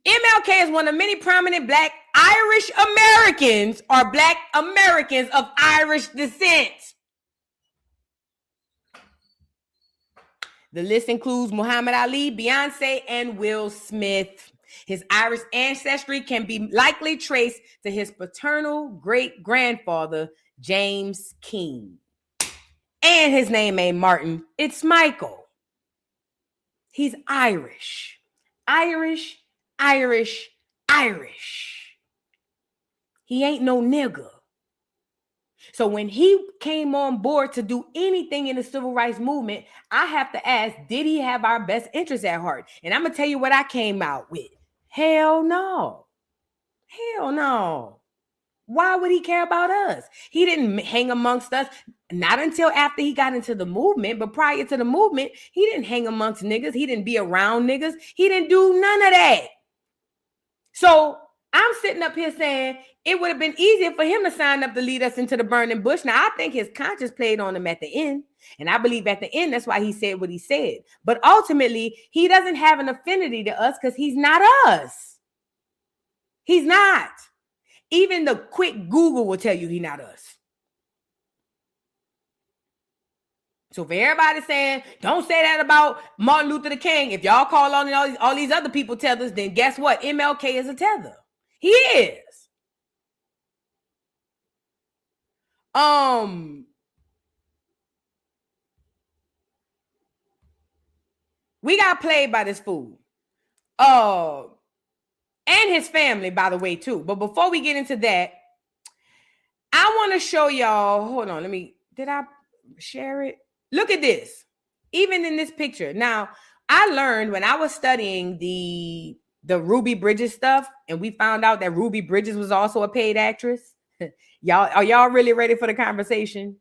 MLK is one of many prominent black Irish Americans or black Americans of Irish descent. The list includes Muhammad Ali, Beyonce, and Will Smith. His Irish ancestry can be likely traced to his paternal great-grandfather, James King. And his name ain't Martin, it's Michael. He's Irish. Irish, Irish, Irish. He ain't no nigga. So when he came on board to do anything in the civil rights movement, I have to ask, did he have our best interests at heart? And I'm going to tell you what I came out with. Hell no. Hell no. Why would he care about us? He didn't hang amongst us, not until after he got into the movement, but prior to the movement, he didn't hang amongst niggas. He didn't be around niggas. He didn't do none of that. So I'm sitting up here saying it would have been easier for him to sign up to lead us into the burning bush. Now, I think his conscience played on him at the end. And I believe at the end, that's why he said what he said. But ultimately, he doesn't have an affinity to us because he's not us. He's not. Even the quick Google will tell you he's not us. So for everybody saying, don't say that about Martin Luther King. If y'all call on all these other people tethers, then guess what? MLK is a tether. He is. We got played by this fool. And his family, by the way, too. But before we get into that, I want to show y'all. Hold on. Did I share it? Look at this. Even in this picture. Now, I learned when I was studying the Ruby Bridges stuff, and we found out that Ruby Bridges was also a paid actress. Are y'all really ready for the conversation?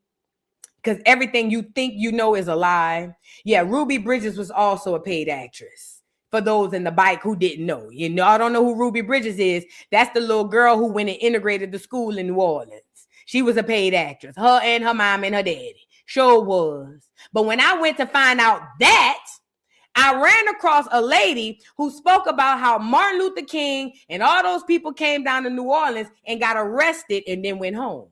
Because everything you think you know is a lie. Yeah, Ruby Bridges was also a paid actress For those in the bike who didn't know. You know, I don't know who Ruby Bridges is. That's the little girl who went and integrated the school in New Orleans. She was a paid actress. Her and her mom and her daddy. Sure was. But when I went to find out that, I ran across a lady who spoke about how Martin Luther King and all those people came down to New Orleans and got arrested and then went home.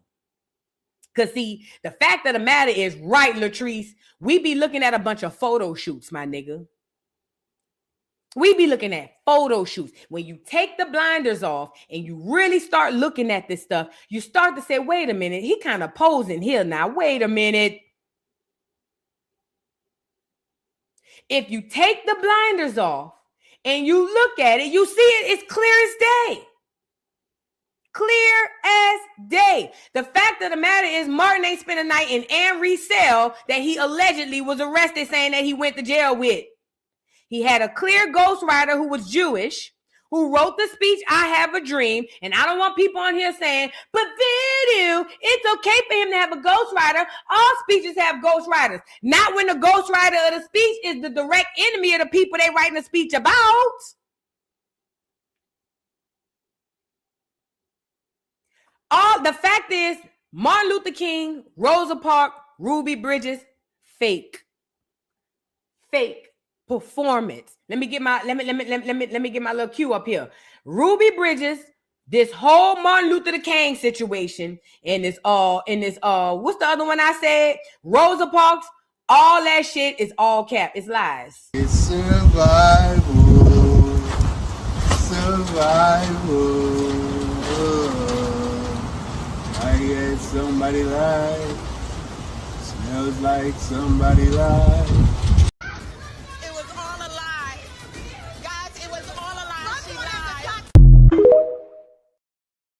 Because, see, the fact of the matter is, right, Latrice, we be looking at a bunch of photo shoots, my nigga. We be looking at photo shoots. When you take the blinders off and you really start looking at this stuff, you start to say, wait a minute, he kind of posing here now. Wait a minute. If you take the blinders off and you look at it, you see it, it's clear as day. Clear as day. The fact of the matter is Martin ain't spent a night in Anne's cell that he allegedly was arrested saying that he went to jail with. He had a clear ghostwriter who was Jewish, who wrote the speech, I Have a Dream. And I don't want people on here saying, but Voodoo, it's okay for him to have a ghostwriter. All speeches have ghostwriters. Not when the ghostwriter of the speech is the direct enemy of the people they writing the speech about. The fact is, Martin Luther King, Rosa Parks, Ruby Bridges, fake. Fake. Performance. Let me get my little cue up here. Ruby Bridges, this whole Martin Luther King situation, and this what's the other one I said? Rosa Parks, all that shit is all cap. It's lies. It's survival. I guess somebody lied. Smells like somebody lied.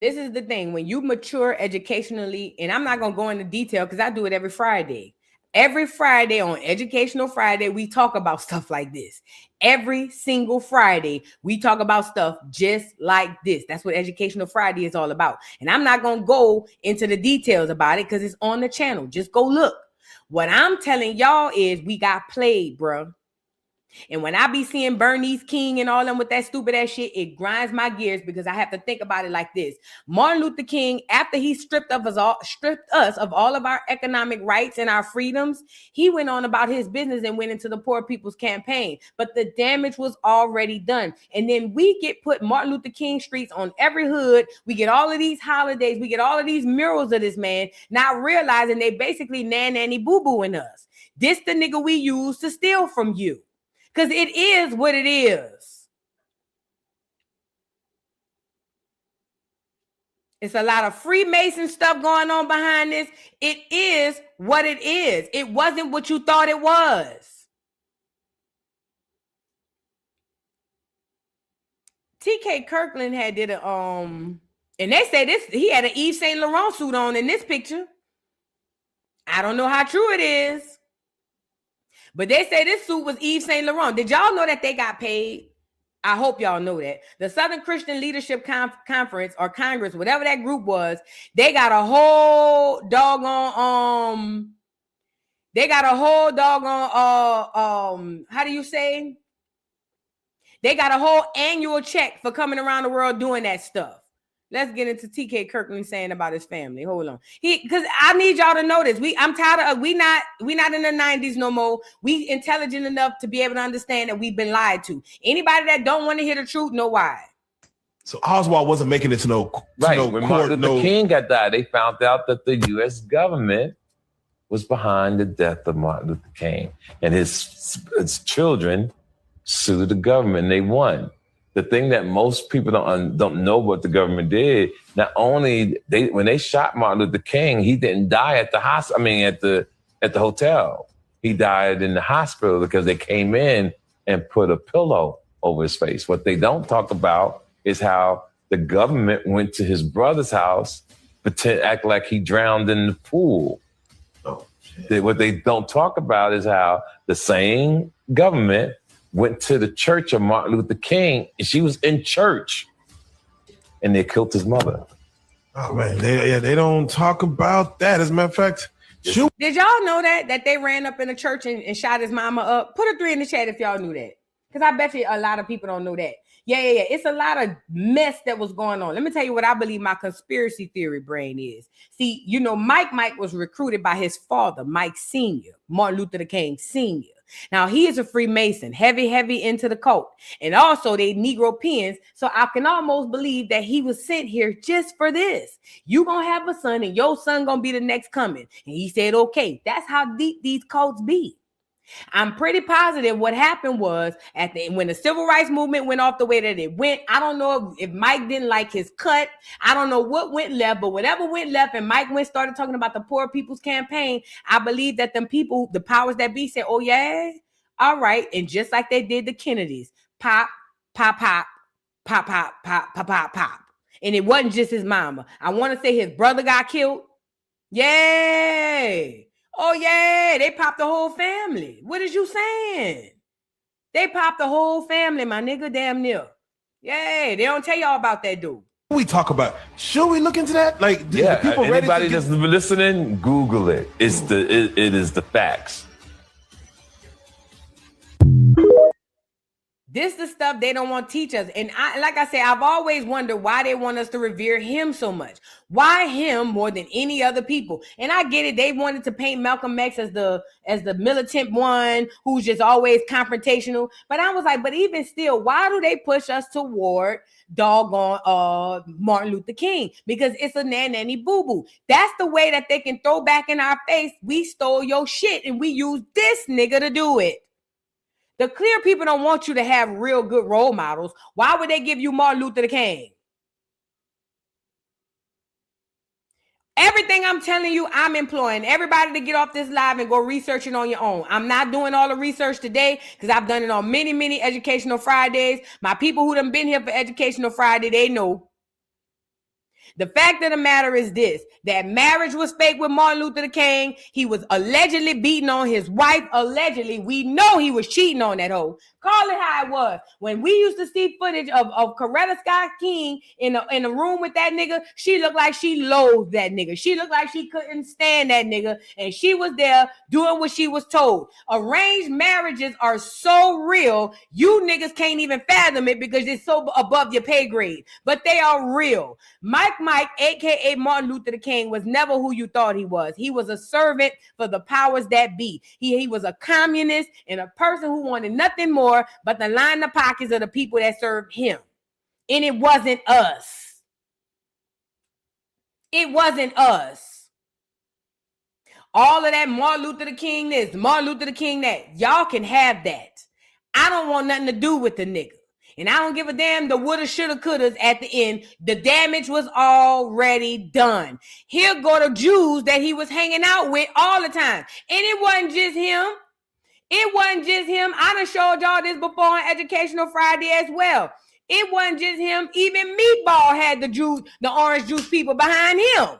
This is the thing. When you mature educationally, and I'm not going to go into detail because I do it every Friday. Every Friday on Educational Friday, we talk about stuff like this. Every single Friday, we talk about stuff just like this. That's what Educational Friday is all about. And I'm not going to go into the details about it because it's on the channel. Just go look. What I'm telling y'all is we got played, bro. And when I be seeing Bernice King and all them with that stupid ass shit, it grinds my gears because I have to think about it like this. Martin Luther King, after he stripped us of all of our economic rights and our freedoms, he went on about his business and went into the Poor People's Campaign. But the damage was already done. And then we get put Martin Luther King streets on every hood. We get all of these holidays. We get all of these murals of this man, not realizing they basically nanny boo-booing us. This the nigga we use to steal from you. Because it is what it is. It's a lot of Freemason stuff going on behind this. It is what it is. It wasn't what you thought it was. TK Kirkland had did a and they say this, he had an Yves Saint Laurent suit on in this picture. I don't know how true it is. But they say this suit was Yves Saint Laurent. Did y'all know that they got paid? I hope y'all know that. The Southern Christian Leadership Conference or Congress, whatever that group was, they got a whole doggone, how do you say? They got a whole annual check for coming around the world doing that stuff. Let's get into TK Kirkland saying about his family. Hold on. Because I need y'all to know this. I'm tired of we not in the 90s no more. We intelligent enough to be able to understand that we've been lied to. Anybody that don't want to hear the truth, know why. So Oswald wasn't making it to no right. No when court. Martin Luther King got died, they found out that the U.S. government was behind the death of Martin Luther King, and his children sued the government. And they won. The thing that most people don't know what the government did, not only when they shot Martin Luther King, he didn't die at the hospital. I mean, at the hotel. He died in the hospital because they came in and put a pillow over his face. What they don't talk about is how the government went to his brother's house, act like he drowned in the pool. Oh, what they don't talk about is how the same government went to the church of Martin Luther King, and she was in church, and they killed his mother. Oh man, they don't talk about that. As a matter of fact, shoot. Did y'all know that they ran up in a church and shot his mama up? Put a 3 in the chat if y'all knew that. Because I bet you a lot of people don't know that. Yeah. It's a lot of mess that was going on. Let me tell you what I believe my conspiracy theory brain is. See, you know, Mike was recruited by his father, Mike Sr., Martin Luther King Sr. Now, he is a Freemason, heavy into the cult. And also they Negro pens. So I can almost believe that he was sent here just for this. You gonna have a son and your son gonna be the next coming. And he said, okay, that's how deep these cults be. I'm pretty positive what happened was when the civil rights movement went off the way that it went. I don't know if Mike didn't like his cut. I don't know what went left, but whatever went left and Mike started talking about the poor people's campaign, I believe that them people, the powers that be said, oh yeah, all right. And just like they did the Kennedys, pop, pop, pop, pop, pop, pop, pop, pop, pop. And it wasn't just his mama. I want to say his brother got killed. Yay. Oh, yeah, they popped the whole family. What is you saying? They popped the whole family, my nigga, damn near. Yeah, they don't tell y'all about that dude. We talk about, should we look into that? Like, yeah, people anybody that's listening, Google it. It is the facts. This is the stuff they don't want to teach us. And like I said, I've always wondered why they want us to revere him so much. Why him more than any other people? And I get it. They wanted to paint Malcolm X as the militant one who's just always confrontational. But I was like, but even still, why do they push us toward doggone Martin Luther King? Because it's a nanny boo-boo. That's the way that they can throw back in our face. We stole your shit and we used this nigga to do it. The clear people don't want you to have real good role models. Why would they give you Martin Luther King? Everything I'm telling you, I'm employing everybody to get off this live and go research it on your own. I'm not doing all the research today because I've done it on many Educational Fridays. My people who done been here for Educational Friday, they know. The fact of the matter is this, that marriage was fake with Martin Luther King. He was allegedly beating on his wife. Allegedly, we know he was cheating on that hoe. Call it how it was. When we used to see footage of Coretta Scott King in a room with that nigga, she looked like she loathed that nigga. She looked like she couldn't stand that nigga. And she was there doing what she was told. Arranged marriages are so real, you niggas can't even fathom it because it's so above your pay grade. But they are real. Mike, aka Martin Luther King, was never who you thought he was. He was a servant for the powers that be. He was a communist and a person who wanted nothing more but to line the pockets of the people that served him. And it wasn't us. It wasn't us. All of that Martin Luther King this, Martin Luther King that. Y'all can have that. I don't want nothing to do with the nigga. And I don't give a damn the woulda, shoulda, couldas at the end. The damage was already done. Here go the Jews that he was hanging out with all the time. And it wasn't just him. It wasn't just him. I done showed y'all this before on Educational Friday as well. It wasn't just him. Even Meatball had the orange juice people behind him.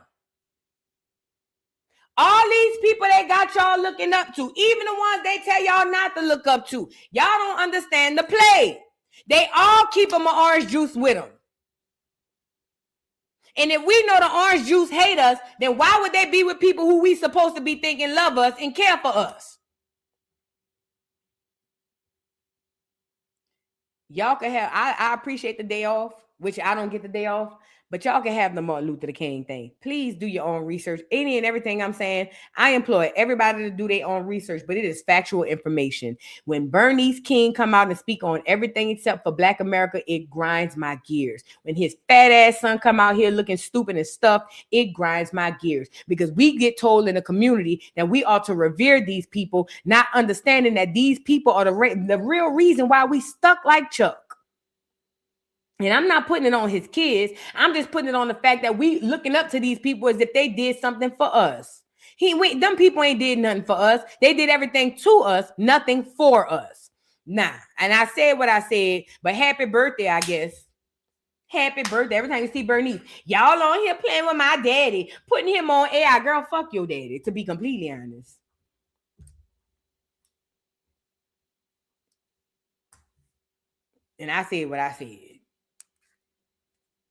All these people they got y'all looking up to, even the ones they tell y'all not to look up to, y'all don't understand the play. They all keep them an orange juice with them. And if we know the orange juice hate us, then why would they be with people who we supposed to be thinking love us and care for us? Y'all can have, I appreciate the day off, which I don't get the day off, but y'all can have the Martin Luther King thing. Please do your own research. Any and everything I'm saying, I employ everybody to do their own research, but it is factual information. When Bernice King come out and speak on everything except for Black America, it grinds my gears. When his fat ass son come out here looking stupid and stuff, it grinds my gears because we get told in the community that we ought to revere these people, not understanding that these people are the real reason why we stuck like Chuck. And I'm not putting it on his kids. I'm just putting it on the fact that we looking up to these people as if they did something for us. Them people ain't did nothing for us. They did everything to us, nothing for us. Nah. And I said what I said, but happy birthday, I guess. Happy birthday. Every time you see Bernice, y'all on here playing with my daddy, putting him on AI. Girl, fuck your daddy, to be completely honest. And I said what I said.